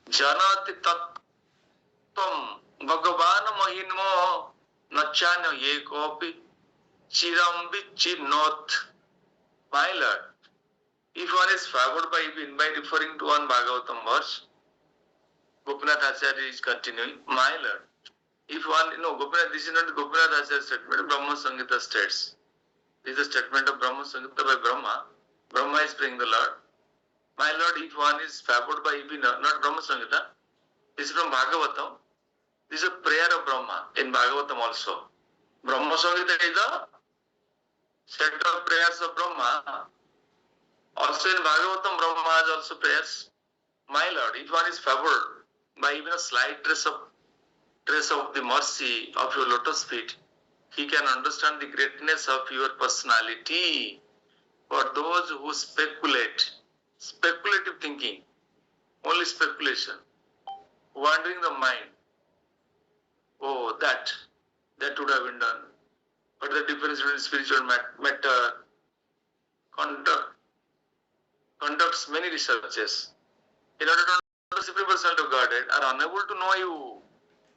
Janati Tattvam Bhagavan Mahinmo Nachanya Yekopi Chiram Vichinot. My Lord, if one is favored by referring to one Bhagavatam verse, Gopinath Acharya is continuing, my Lord. If one, Gopinath, this is not Gopinath Acharya statement, Brahma Samhita states. This is a statement of Brahma Samhita by Brahma. Brahma is praying the Lord. My Lord, if one is favored by not Brahma Samhita, this is from Bhagavatam. This is a prayer of Brahma in Bhagavatam also. Brahma Samhita is a set of prayers of Brahma. Also in Bhagavatam, Brahma has also prayers. My Lord, if one is favored by even a slight trace of the mercy of your lotus feet, he can understand the greatness of your personality. For those who speculate, speculative thinking, only speculation, wandering the mind, oh, that would have been done. But the difference between spiritual matter, conducts many researches in order to know the Supreme Personality of Godhead are unable to know you,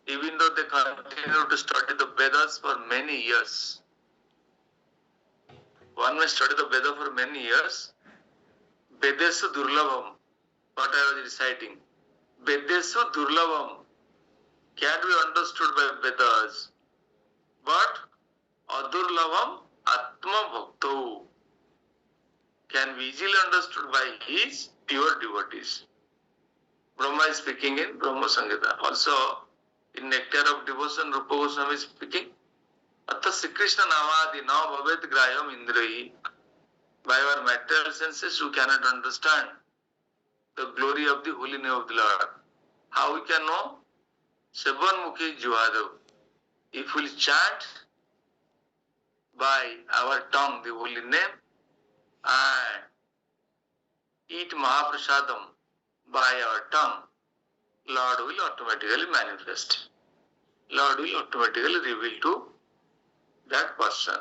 even though they continue to study the Vedas for many years. One may study the Veda for many years. Vedesu Durlabham, what I was reciting. Vedesu Durlabham can be understood by Vedas, but Adurlabham Atma Bhakto can be easily understood by his pure devotees. Brahma is speaking in Brahma Samhita. Also, in Nectar of Devotion, Rupa Goswami is speaking. Atta Sri Krishna Namadi na bhavet grayam indrahi. By our material senses, you cannot understand the glory of the holy name of the Lord. How we can know? Sevan Mukhi Jivadav. If we chant by our tongue the holy name and eat Mahaprasadam by our tongue, Lord will automatically manifest. Lord will automatically reveal to that person.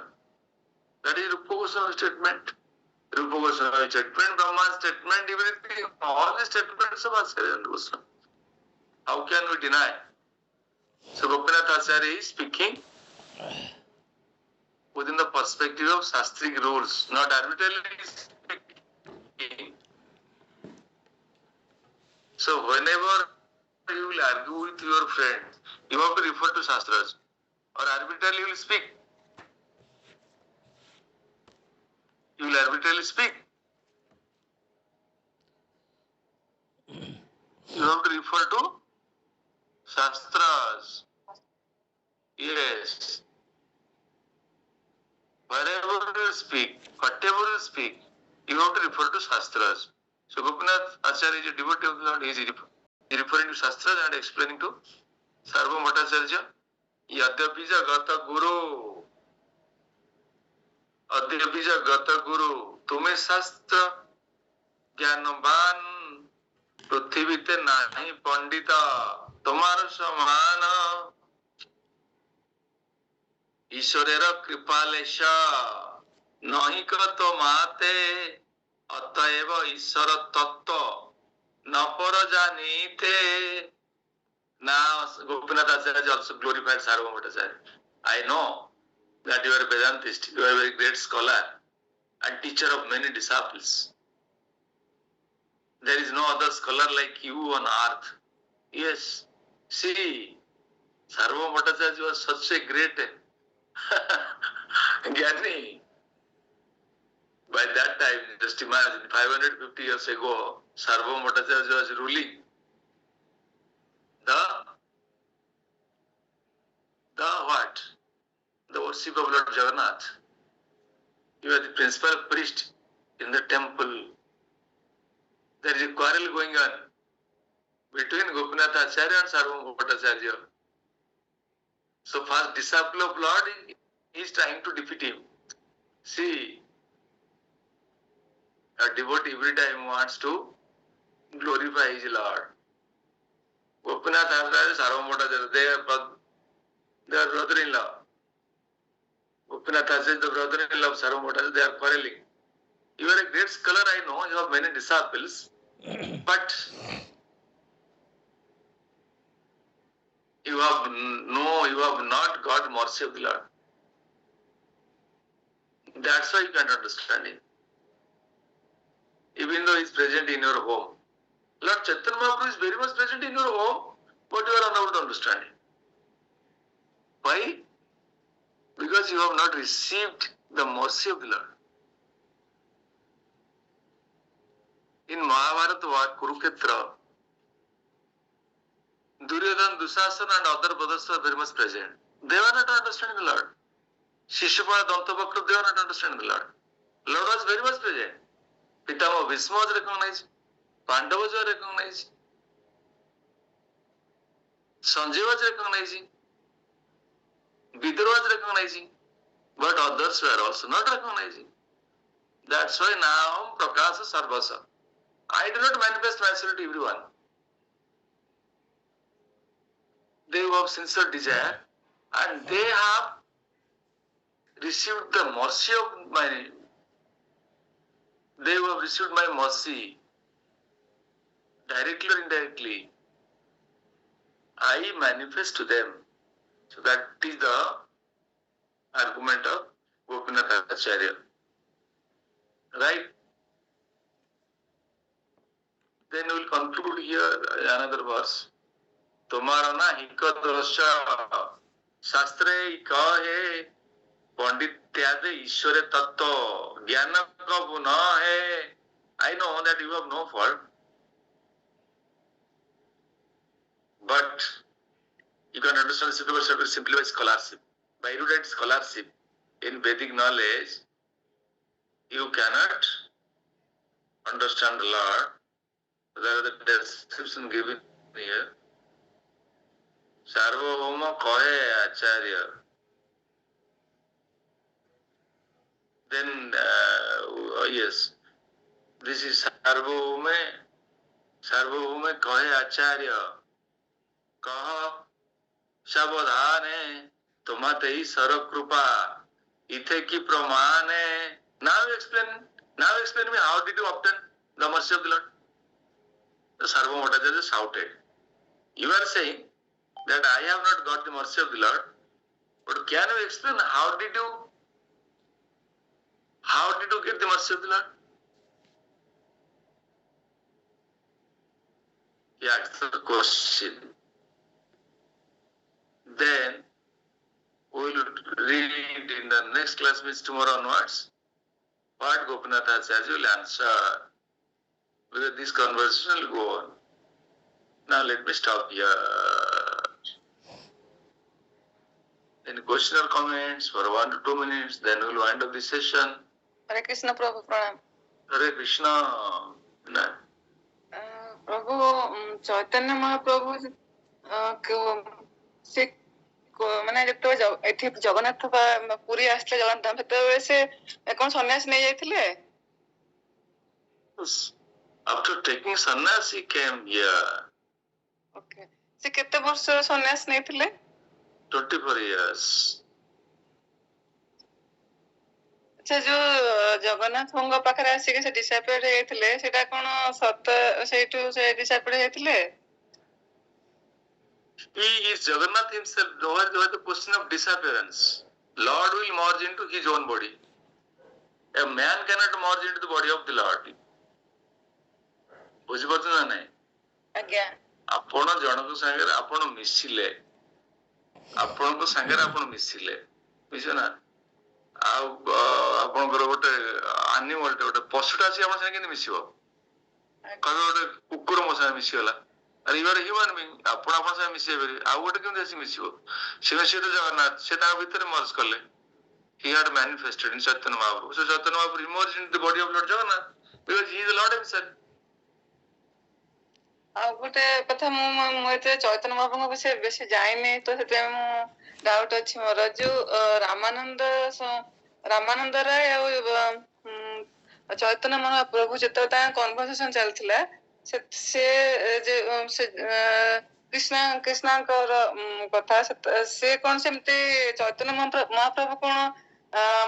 That is Rupa Goswami statement. Rupa Goswami statement, Brahma statement, everything, all the statements of Acharya and Goswami. How can we deny? So Gopinath Acharya is speaking within the perspective of Shastric rules, not arbitrarily speaking. So whenever you will argue with your friend, you have to refer to Shastras, or arbitrarily you will speak. You will arbitrarily speak. You have to refer to Shastras. Yes. Wherever you whatever you speak, you have to refer to Shastras. So Gopinath Acharya is a devotee of the Lord. He is referring to Shastras and explaining to Sarva Bhattacharya. Yadyapi Jagata Guru, Adyapi Jagata Guru, Tume Shastra ज्ञानवान पृथ्वीते नाही पंडिता तुम्हार समान ईश्वरेर कृपालेश नहीं तो माते अतएव ईश्वर तत्व न पर जानीते. Now Gopinath Acharya is also glorified Sarvabhauma Bhattacharya. I know that you are a Vedantist, you are a very great scholar and teacher of many disciples. There is no other scholar like you on earth. Yes. See, Sarvabhauma Bhattacharya was such a great Gyani. By that time, just imagine, 550 years ago, Sarvabhauma Bhattacharya was ruling the what? The worship of Lord Jagannath. You are the principal priest in the temple. There is a quarrel going on between Gopinath Acharya and Sarvabhauma Bhattacharya. So first disciple of Lord is trying to defeat him. See, a devotee every time wants to glorify his Lord. Gopinath Acharya, Sarvabhauma Bhattacharya, they are brother-in-law. Gopinath Acharya is the brother-in-law of Sarvabhauma Bhattacharya, they are quarreling. You are a great scholar, I know, you have many disciples, but you have not got mercy of the Lord. That's why you can't understand him. Even though he is present in your home. Lord Chaitanya Mahaprabhu is very much present in your home, but you are unable to understand him. Why? Because you have not received the mercy of the Lord. In Mahabharata war, Kurukshetra, Duryodhana, Dusasana and other brothers were very much present. They were not understanding the Lord. Shishupala, Dantavakra, they were not understanding the Lord. The Lord was very much present. Pitama Bhisma was recognized. Pandavas were recognized. Sanjay was recognizing. Vidura was recognizing. But others were also not recognizing. That's why now Prakasa Sarvasa. I do not manifest myself to everyone. They have sincere desire and they have received the mercy of my. They have received my mercy directly or indirectly. I manifest to them. So that is the argument of Gopinath Acharya. Right? Then we will conclude here another verse. तुम्हारा ना हिक दोष शास्त्रे कहे पंडित्यादि ईश्वर तत्व ज्ञान कबू न है. I know that you have no fault, but you can understand simply by scholarship. By erudite scholarship in Vedic knowledge, you cannot understand the Lord. There are the description given here. Sarvabhauma Kahe Acharya. Then, yes, this is Sarvabhauma Kahe Acharya. Kaha Shabodhane Tumate Sara Krupa Ithe ki Pramane. Now explain me how did you obtain the mercy of the Lord? The Sarvabhauma Bhattacharya shouted. You are saying that I have not got the mercy of the Lord, but can you explain how did you get the mercy of the Lord? He asked the question. Then we will read in the next class, means tomorrow onwards, what Gopinath Acharya will answer. Because this conversation will go on. Now let me stop here. Then question or comments for 1 to 2 minutes, then we'll wind up the session. Hare Krishna Prabhu Pranam. Hare Krishna. प्रभु चैतन्य महाप्रभु से माने एठी जगन्नाथ पुरी आसले जगन्नाथ धाम सेते से कोन सन्यास नै जायथिले After taking sannyas he came here. Okay से केते वर्ष सन्यास नैथिले 24 years. अच्छा जो जगन्नाथ पाखरे आसी के से डिसाइपल हेथिले सेटा कोन सत सेठु से disciple हेथिले He is Jagannath himself. Over the question of disappearance. Lord will merge into his own body. A man cannot merge into the body of the Lord. बुझिपारछ ना नहीं आज्ञा आपण जनक संगे आपण मिसिले आपण को संगे आपण मिसिले बुझो ना आ आपण को गोटे एनिमल गोटे पशुटा अछि आपण संगे मिसिबो कबे गोटे कुकुर मो संगे मिसिगला अरे यू आर ह्यूमन बीइंग आपण आपण संगे मिसिबे बेरी आ गोटे केम देसी मिसिबो शिव जगन्नाथ से ता भीतर मर्ज करले he had manifested in Chaitanya Mahaprabhu. So Chaitanya Mahaprabhu emerged into the body of Lord Jagannath because he is the Lord himself. आ गोटे कथा मु एते चैतन्य महाप्रभु विषय बेसी जाइने तो सेते मु डाउट अछि मोर जो रामानंद राय चैतन्य महाप्रभु जतो ता कन्वर्सेशन चलथिला से कृष्णा कथा से कोन सेमते चैतन्य महाप्रभु कोन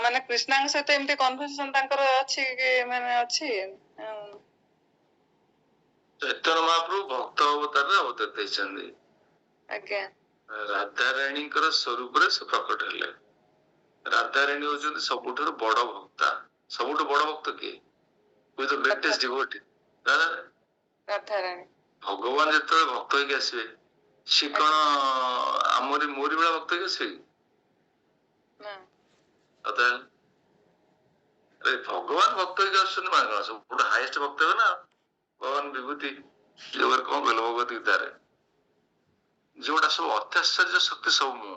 माने कृष्णा सहित एमते कन्वर्सेशन तांकर अछि माने अछि चैतन्य महाप्रभु भक्त अवतार अवतार देछन्दी आज्ञा राधा रानी कर स्वरूप रे से प्रकट हेले राधा रानी होचन सबुठर बड़ भक्ता सबुठ बड़ भक्त के with the greatest devotee Radha Rani भगवान जतले भक्त होके आसीबे से कोन हमरी मोरी बड़ा भक्त के आसीबे ना अतः अरे भगवान भक्त होके आछन माने सबुठ हाईएस्ट भक्त है ना भगवान विभूति जोगर कौन बोल भगवत गीता रे जोड़ा सब अत्याश्चर्य शक्ति सब मु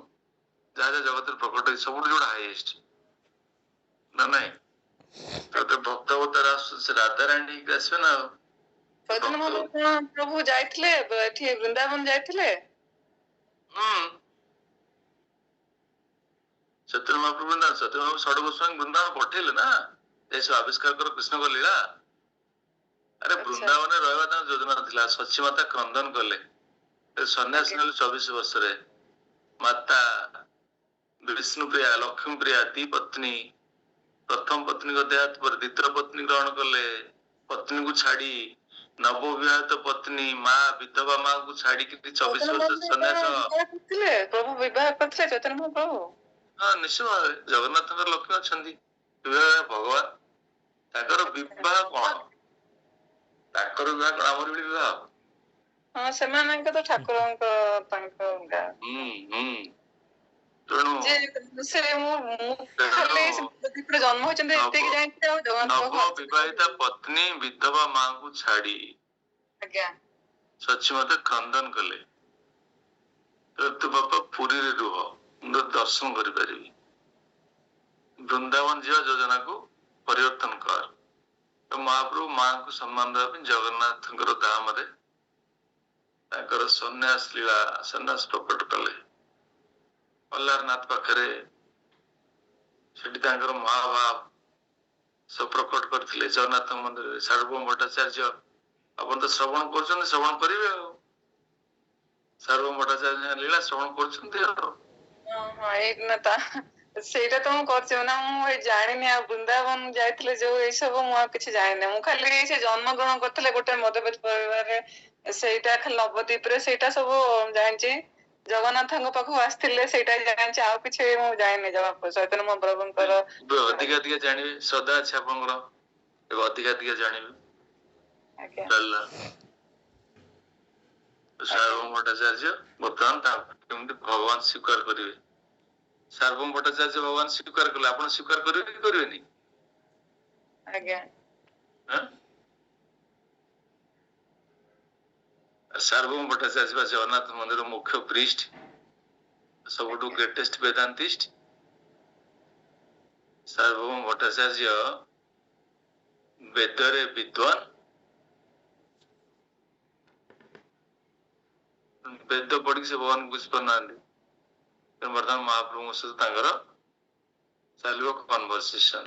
जहाँ जगत प्रकट सब जोड़ा हाईएस्ट ना नहीं तो भक्त अवतार से राधा रानी के आसबे ना चैतन्य महाप्रभु प्रभु जाइथिले एठी वृंदावन जाइथिले चैतन्य महाप्रभु ना चैतन्य महाप्रभु षड गोस्वामी वृंदावन पठेले ना जैसे आविष्कार करो कृष्ण को लीला अरे वृंदावन रहवा ता योजना थिला सच्ची माता क्रंदन कले सन्यास नेले 24 वर्ष रे माता विष्णु प्रिया लक्ष्मी प्रिया दी पत्नी प्रथम पत्नी को देहात पर द्वितीय पत्नी ग्रहण कले पत्नी को छाड़ी नव विवाहित पत्नी माँ विधवा माँ को छाड़ी कि 24 वर्ष सन्यास प्रभु विवाह करथिले चैतन्य महाप्रभु हाँ निश्चय जगन्नाथ लक्ष्मी अछंदी विवाह भगवान ताकर विवाह कोन ताकर विवाह कोन हमर विवाह हाँ सेमान के तो ठाकुर को तांको गा तणु जे से मु खाली से जन्म होचंदे एते कि जानि आ जगन्नाथ नव विवाहिता पत्नी विधवा मां को छाड़ी आज्ञा सच्ची मते क्रंदन कले तो बापा पुरी रे रुह दर्शन करि परिबी वृंदावन जीवा योजना को परिवर्तन कर तो महाप्रभु मां को सम्मान देबा जगन्नाथ धाम रे ताकर सन्यास लीला सन्यास प्रकट कले अल्लारनाथ पाखरे सेठी ताकर महाभाव सब प्रकट करथिले जगन्नाथ मंदिर सार्वभौम भट्टाचार्य अपन तो श्रवण करछन श्रवण करिवे सार्वभौम भट्टाचार्य लीला श्रवण करछन हां एक नता सेटा तो करछो ना मु जानिनी आ वृंदावन जाइथिले जो ए सब मु किछ जानिनी मु खाली से जन्म ग्रहण करथिले गोटे मध्यप्रदेश परिवार रे सेटा खाली नवद्वीप रे सेटा सब जानछि जगन्नाथ पाखु आस्थिले सेटा जानछि आ किछ मु जानिनी जब चैतन्य महाप्रभुंकर अधिक अधिक जानिबे श्रद्धा छै आपनकर अधिक अधिक जानिबे आज्ञा चल सार्वभौम भट्टाचार्य बर्तमान केमति भगवान स्वीकार करिवे सार्वभौम भट्टाचार्य भगवान स्वीकार कले आपण स्वीकार करिवे कि करिवेनी आज्ञा सार्वभौम भट्टाचार्य जगन्नाथ मंदिर मुख्य पृष्ठ सबुठु ग्रेटेस्ट वेदांतिस्ट सार्वभौम भट्टाचार्य वेदरे विद्वान वेद पढ़ी से भगवान को बुझी पारना बर्तमान महाप्रभु सहित चलो कन्वर्सेशन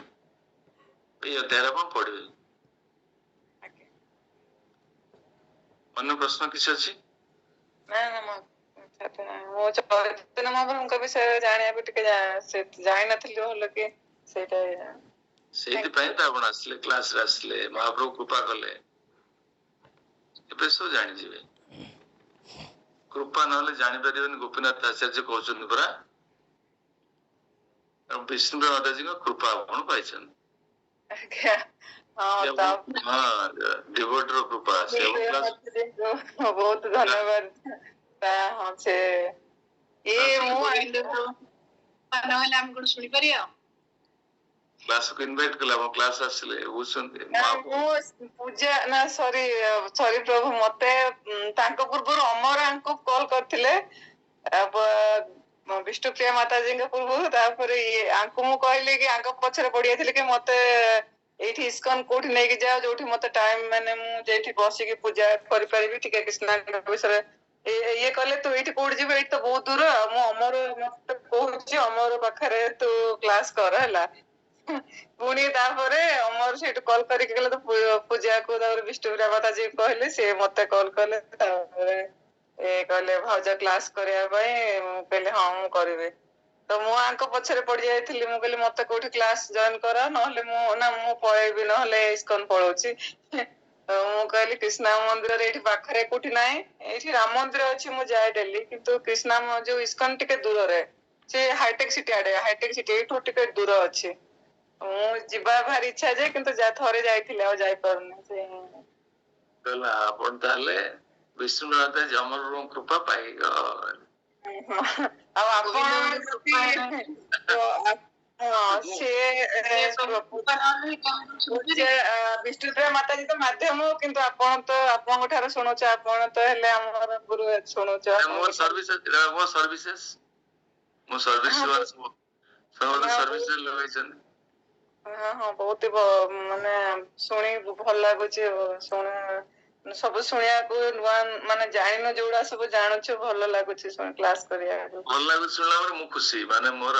ये अध्याय आप पढ़े अन्य प्रश्न किसी अच्छी ना ना वो चैतन्य महाप्रभु विषय जानिया भी टिके जानि नथिली भलो कि सेटा सेति पय त आपण आसले क्लास रे आसले महाप्रभु कृपा कले एबे सो जानि जिवे कृपा नले जानि परिबेन गोपीनाथ आचार्य कहउछन परा विष्णु दादाजी को कृपा आपण पाइछन क्या हां तब हां डिवोटर कृपा से बहुत धन्यवाद हां से ये मु नहले हम कोन सुनि परियो क्लास को इनवाइट कला हम क्लास आसले उछन पूजा ना सॉरी सॉरी प्रभु मते तांको पूर्व अमर को कॉल करथिले अब विष्णुप्रिया माता जी के पूर्व तापर ये आंको मु कहले कि आंको पछरे पड़िया थिले कि मते एठी इस्कॉन कोठी नै कि जाओ जोठी मते टाइम माने मु जेठी बसी के पूजा करि परिबी ठीक कृष्णा के विषय ये कहले तो एठी कोड जिबे एठी तो बहुत दूर मु अमर मते कहूची अमर पाखरे तो क्लास कर हला पुणी तापरे अमर सेठ कॉल करके कहले तो पूजा को तापर विष्णुप्रिया माता जी कहले से मते कॉल करले तापरे ए कहले भौज क्लास करिया पई मु कहले हां मु करिवे तो मु आंको पछरे पड़ जायथिली मु कहले मते कोठी क्लास जॉइन करा नहले मु ना मु पळेबी नहले इस्कॉन पळौची मु कहली कृष्णा मंदिर रे एठी पाखरे कोठी नाही एठी राम मंदिर अछि मु जाय डेली किंतु कृष्णा जो इस्कॉन टिके दूर रे से हाईटेक सिटी आडे हाईटेक सिटी एठो टिके दूर अछि मु जिबा भारी इच्छा जे किंतु जा थरे जायथिले आ जाय परने से कला आपण ताले विष्णुनाथ जमर कृपा पाई अब आपण तो से विष्णुप्रिया माता जी तो माध्यम किंतु आपण तो आपण ठार सुनोच आपण तो हेले हमर गुरु सुनोच मोर सर्विसेस मो सर्विस सर्विस लगाइछन हां हां बहुत माने सुनी भल लागुची सुने सब सुनिया को माने जानिनो जोड़ा सब जानुछ भल लागुची सुन क्लास करिया भल लागु सुनला पर मु खुशी माने मोर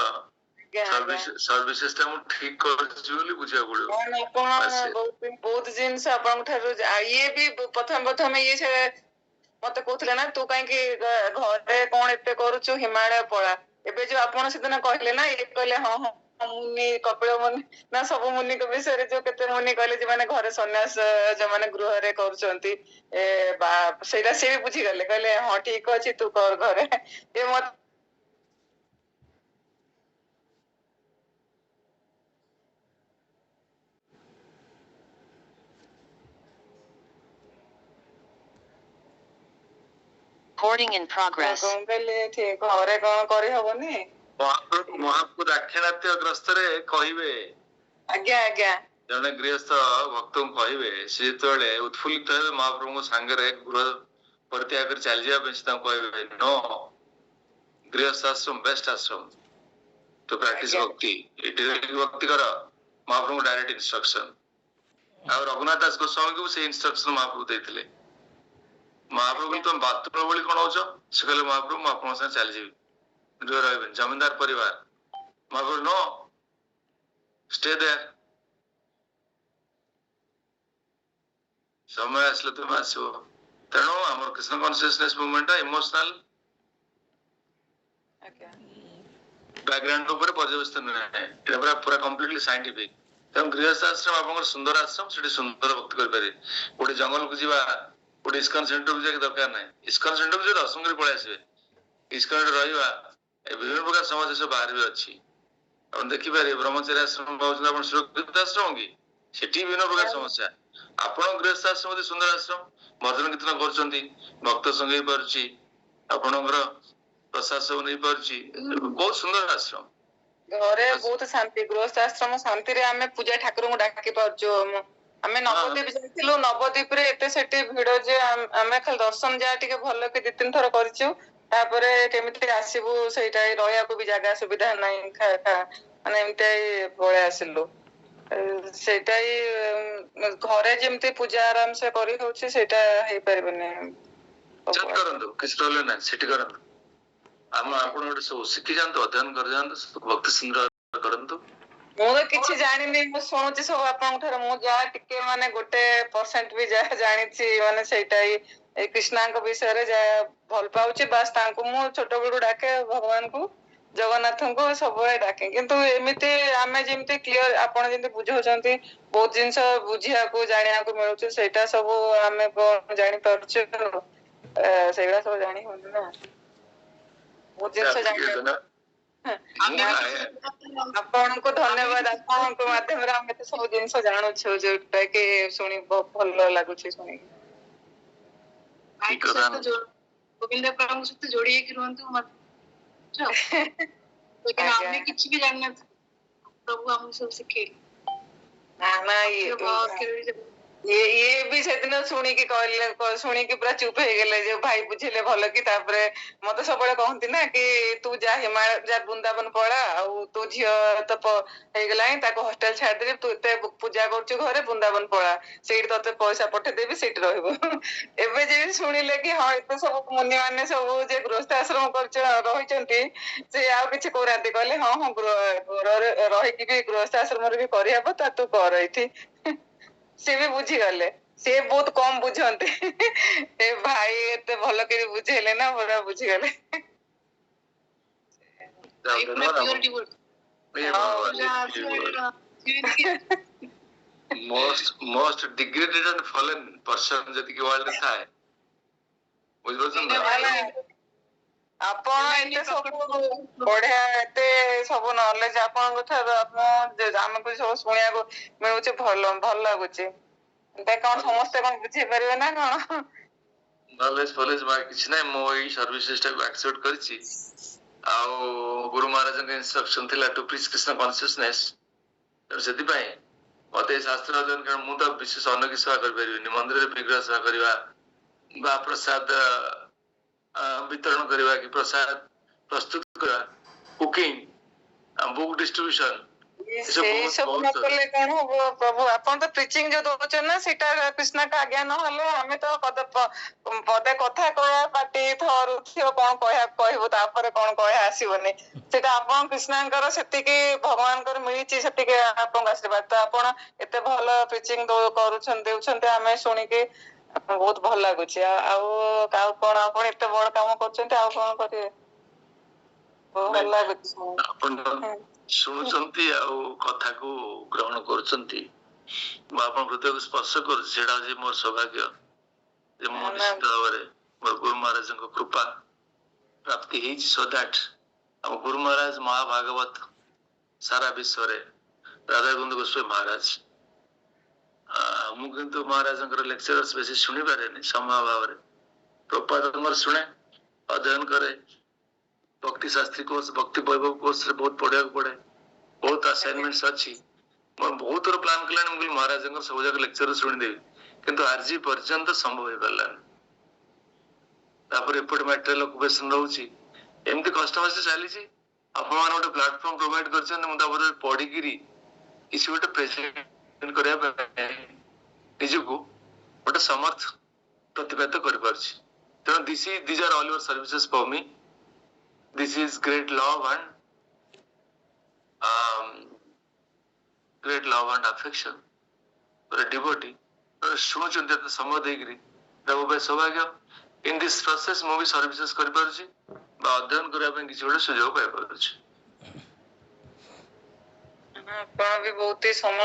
सर्विसेस ता मु ठीक करछि बोली बुझा पड़ो कोन बहुत जिंस आपण ठारो ये भी प्रथम ये से मते कहथले ना तू काई कि घरे कोन एते करूछु हिमालय पळा एबे जो आपण सिदना कहले ना ये कहले हां हां मुनि कपिल मुनि ना सब मुनि के विषय जो केते मुनि कहले जे माने घरे सन्यास जो माने गृह रे करछंती ए बा सेटा से भी बुझी गले कहले हां ठीक अछि तू कर घरे ए मत Recording in progress. कहले ठीक घरे कोन करि हबनी महाप्रभु दाक्षिणात्य ग्रस्त रे कहिबे आज्ञा आज्ञा जने गृहस्थ भक्त कहिबे से तळे उत्फुल्लित हेबे महाप्रभु संगे गृह परित्याग कर चल जिया बेस्ता कहिबे नो गृहस्थ आश्रम बेस्ट आश्रम तो प्रैक्टिस भक्ति इट भक्ति कर महाप्रभु डायरेक्ट इंस्ट्रक्शन और रघुनाथ दास गोस्वामी को से इंस्ट्रक्शन महाप्रभु देथिले महाप्रभु तुम बाथरूम बोली कोन होचो से कहले महाप्रभु आपण से चल जीवी गृह रहबे जमींदार परिवार महाप्रभु नो स्टे देयर समय आसले तुम आसो तेणु हमर Krishna consciousness movement emotional background ऊपर पर्यवेक्षण है एटा पूरा कंप्लीटली साइंटिफिक तम गृहस्थ आश्रम आपन सुंदर आश्रम सेठी सुंदर भक्ति कर पारे ओडी जंगल को जीवा ओडी इस्कॉन सेंटर को जाके दरकार नै इस्कॉन सेंटर को जे दर्शन कर पळे आसीबे इस्कॉन रे रहिबा ए विभिन्न प्रकार समाज से बाहर भी अछि अपन देखि पारे ब्रह्मचर्य आश्रम बाउजन अपन सुरक्षित आश्रम की सेठी विभिन्न प्रकार समस्या आपण गृहस्थ आश्रम अति सुंदर आश्रम भजन कीर्तन करचंती भक्त संगे परची आपणकर प्रसाद सब नहीं परची बहुत सुंदर आश्रम घरे बहुत शांति गृहस्थ आश्रम शांति रे हमें पूजा ठाकुर को डाकी परजो हमें नवद्वीप जाइथिलु नवद्वीप रे एते सेठी भिडो जे हमें खाली दर्शन जा टिके भलो के 2-3 थर करछु ତାପରେ କେମିତି ଆସିବୁ ସେଇଟା ରହିବାକୁ ବି ଜାଗା ସୁବିଧା ନାହିଁ ମାନେ ଏମିତି ପଳେଇ ଆସିଲୁ। ସେଇଟା ଘରେ ଯେମିତି ପୂଜା ଆରାମସେ କରି ହଉଛି ସେଇଟା ହେଇପାରିବନି। କରନ୍ତୁ କିଛି ପ୍ରୋବ୍ଲେମ ନାହିଁ, ସେଠି କରନ୍ତୁ। ଆପଣ ଗୋଟେ ସବୁ ଶିଖି ଯାଆନ୍ତୁ, ଅଧ୍ୟୟନ କରିଯାଆନ୍ତୁ, ଭକ୍ତି ସଂଗ୍ରହ କରନ୍ତୁ। ମୁଁ ତ କିଛି ଜାଣିନି, ମୁଁ ଶୁଣୁଛି ସବୁ ଆପଣଙ୍କ ଠାରୁ। ମୁଁ ଯାହା ଟିକେ ମାନେ 1% ବି ଯାହା ଜାଣିଛି ମାନେ ସେଇଟା ଏଇ କୃଷ୍ଣଙ୍କ ବିଷୟରେ ଯାହା ଭଲ ପାଉଛି ବାସ୍ ତାଙ୍କୁ ମୁଁ ଛୋଟ ବେଳୁ ଡାକେ ଭଗବାନଙ୍କୁ, ଜଗନ୍ନାଥଙ୍କୁ ସବୁବେଳେ ଡାକେ। କିନ୍ତୁ ଏମିତି ଆମେ ଯେମିତି କ୍ଲିୟର ଆପଣ ଯେମିତି ବୁଝାଉଛନ୍ତି ବହୁତ ଜିନିଷ ବୁଝିବାକୁ ଜାଣିବାକୁ ମିଳୁଛି, ସେଇଟା ସବୁ ଆମେ ଜାଣିପାରୁଛୁ। ସେଇଗୁଡା ସବୁ ଜାଣି ହଉନି ନା, ବହୁତ ଜିନିଷ ଜାଣିପାରୁଛୁ। ଆପଣଙ୍କୁ ଧନ୍ୟବାଦ, ଆପଣଙ୍କ ମାଧ୍ୟମରେ ଆମେ ଏତେ ସବୁ ଜିନିଷ ଜାଣୁଛୁ ଯୋଉଟା କି ଶୁଣି ଭଲ ଲାଗୁଛି ଶୁଣିକି। ଗୋବିନ୍ଦ ପ୍ରଭୁଙ୍କ ସହିତ ଯୋଡି ହେଇକି ରୁହନ୍ତୁ। ଆମେ କିଛି ବି ଜାଣିନଥିଲୁ, ପ୍ରଭୁ ଆମକୁ ସବୁ ଶିଖେଇଲେ। ଇଏ ବି ସେଦିନ ଶୁଣିକି କହିଲେ, ଶୁଣିକି ପୁରା ଚୁପ ହେଇଗଲେ ଯେ ଭାଇ ବୁଝିଲେ ଭଲ କି। ତାପରେ ମତେ ସବୁବେଳେ କହନ୍ତି ନା କି ତୁ ଯା ହିମାଳୟ ଯା ବୃନ୍ଦାବନ ପଳା, ଆଉ ତୋ ଝିଅ ତ ହେଇଗଲାଣି ତାକୁ ହଷ୍ଟେଲ ଛାଡିଦେବି, ତୁ ଏତେ ପୂଜା କରୁଛୁ ଘରେ ବୃନ୍ଦାବନ ପଳା, ସେଇଠି ତତେ ପଇସା ପଠେଇଦେବି ସେଇଠି ରହିବୁ। ଏବେ ଯେମିତି ଶୁଣିଲେ କି ହଁ ଏତେ ସବୁ ମୁନି ମାନେ ସବୁ ଯେ ଗୃହସ୍ଥ ଆଶ୍ରମ ରହିଛନ୍ତି, ସେ ଆଉ କିଛି କହୁନାହାନ୍ତି। କହିଲେ ହଁ ହଁ ରହିକି ବି ଗୃହସ୍ଥ ଆଶ୍ରମରେ ବି କରିହବ, ତା ତୁ କର ଏଇଠି। ସେ ବି ବୁଝିଗଲେ, ସେ ବହୁତ କମ ବୁଝନ୍ତି। ଏ ଭାଇ ଏତେ ଭଲ କରି ବୁଝେଇଲେ ନା, ପୁରା ବୁଝିଗଲେ। most degraded and fallen person ଯେତିକି world ରେ ଥାଏ, ବୁଝିପାରୁଛନ୍ତି? ଆପଣ ଏତେ ସବୁ ବଢିଆ, ଏତେ ସବୁ ନଲେଜ ଆପଣଙ୍କ ଠାରୁ ଆମକୁ ସବୁ ଶୁଣିବାକୁ ମିଳୁଛି, ଭଲ ଲାଗୁଛି। କଣ ସମସ୍ତେ କଣ ବୁଝେଇ ପାରିବେ ନା କଣ? ନଲେଜ ଫଲେଜ କିଛି ନାହିଁ, ମୁଁ ଏଇ ସର୍ଭିସେସ୍ ଟାକୁ ଆକ୍ସେପ୍ଟ କରିଛି। ଆଉ ଗୁରୁ ମହାରାଜଙ୍କ ଇନଷ୍ଟ୍ରକ୍ସନ ଥିଲା ଟୁ ପ୍ରିଚ୍ କୃଷ୍ଣ କନସିୟସନେସ୍। ସେଥିପାଇଁ ମତେ ଏଇ ଶାସ୍ତ୍ର ଅଧ୍ୟୟନ, କାରଣ ମୁଁ ତ ବିଶେଷ ଅନ୍ୟ କିଛି ସେବା କରିପାରିବିନି। ମନ୍ଦିରରେ ବିଗ୍ରହ ସେବା କରିବା ବା ପ୍ରସାଦ ବିତରଣ କରିବା, କି ପ୍ରସାଦ ପ୍ରସ୍ତୁତ କରିବା, କୁକିଂ, ବୁକ୍ ଡିଷ୍ଟ୍ରିବ୍ୟୁସନ, ସେଇ ସବୁ ନ କଲେ କଣ ହବ? ପ୍ରଭୁ ଆପଣ ତ ପ୍ରିଚିଂ ଯୋଉ ଦଉଛନ୍ତି ନା, ସେଇଟା କୃଷ୍ଣଙ୍କ ଆଜ୍ଞା ନହେଲେ ଆମେ ତ ପଦେ କଥା କହିବା ପାଟି ଥରୁଥିବ, କଣ କହିବୁ ତାପରେ କଣ କହିବା ଆସିବନି। ସେଇଟା ଆପଣ କୃଷ୍ଣଙ୍କର ସେତିକି ଭଗବାନଙ୍କର ମିଳିଛି, ସେତିକି ଆପଣଙ୍କ ଆଶୀର୍ବାଦ। ତ ଆପଣ ଏତେ ଭଲ ପ୍ରିଚିଂ ଦେଉଛନ୍ତି, ଆମେ ଶୁଣିକି ବହୁତ ଭଲ ଲାଗୁଛି। ଆଉ କଣ ଆପଣ ଏତେ ବଡ କାମ କରୁଛନ୍ତି, ଆଉ କଣ କରିବେ? ଭଲ ଲାଗୁଛି ଆପଣ ଶୁଣୁଛନ୍ତି ଆଉ କଥାକୁ ଗ୍ରହଣ କରୁଛନ୍ତି। ମୁଁ ଆପଣଙ୍କ ହୃଦୟକୁ ସ୍ପର୍ଶ କରୁଛି, ସେଇଟା ହଉଛି ମୋର ସୌଭାଗ୍ୟ ଯେ ମୁଁ ନିଶ୍ଚିତ ଭାବରେ ମୋର ଗୁରୁ ମହାରାଜଙ୍କ କୃପା ପ୍ରାପ୍ତି ହେଇଛି। ସୋ ଦ୍ୟାଟ୍ ଆମ ଗୁରୁ ମହାରାଜ ମହାଭାଗବତ ସାରା ବିଶ୍ୱରେ ରାଧାଗୋବିନ୍ଦ ଗୋସ୍ୱାମୀ ମହାରାଜ। ମୁଁ କିନ୍ତୁ ମହାରାଜଙ୍କର ଲେକ୍ଚରର୍ସ ବେଶୀ ଶୁଣିପାରେନି ସମୟ ଅଭାବରେ। ପ୍ରପାଦଙ୍କର ଶୁଣେ, ଅଧ୍ୟୟନ କରେ, ଭକ୍ତି ଶାସ୍ତ୍ରୀ କୋର୍ସ, ଭକ୍ତି ବୈଭବ କୋର୍ସରେ ବହୁତ ପଢିବାକୁ ପଡେ, ବହୁତ ଆସାଇନମେଣ୍ଟସ ଅଛି। ମୁଁ ବହୁତ ଥର ପ୍ଲାନ୍ କଲାଣି, ମୁଁ କହିଲି ମହାରାଜଙ୍କର ସବୁ ଯାକ ଲେକ୍ଚର ଶୁଣିଦେବି, କିନ୍ତୁ ଆଜି ପର୍ଯ୍ୟନ୍ତ ସମ୍ଭବ ହେଇପାରିଲାନି। ତାପରେ ଏପଟେ ମ୍ୟାଟେରିଆଲ ଅକୁପେସନ ରହୁଛି, ଏମିତି କଷ୍ଟମଷ୍ଟେ ଚାଲିଛି। ଆପଣମାନେ ଗୋଟେ ପ୍ଲାଟଫର୍ମ ପ୍ରୋଭାଇଡ କରିଛନ୍ତି, ମୁଁ ତାପରେ ପଢିକିରି କିଛି ଗୋଟେ ପ୍ରେଜେଣ୍ଟ କରିବା ପାଇଁ ନିଜକୁ ଗୋଟେ ସମର୍ଥ ପ୍ରତିପାଦିତ କରିପାରୁଛି। ତେଣୁ these are all your services for me. This is great love and affection for a devotee. ଶୁଣୁଛନ୍ତି ଏତେ ସମୟ ଦେଇକିରି, ତାକୁ ପାଇଁ ସୌଭାଗ୍ୟ। In this process ମୁଁ ବି ସର୍ଭିସେସ୍ କରିପାରୁଛି ବା ଅଧ୍ୟୟନ କରିବା ପାଇଁ କିଛି ଗୋଟେ ସୁଯୋଗ ପାଇପାରୁଛି। ଆପଣ ବି ବହୁତ ସମୟ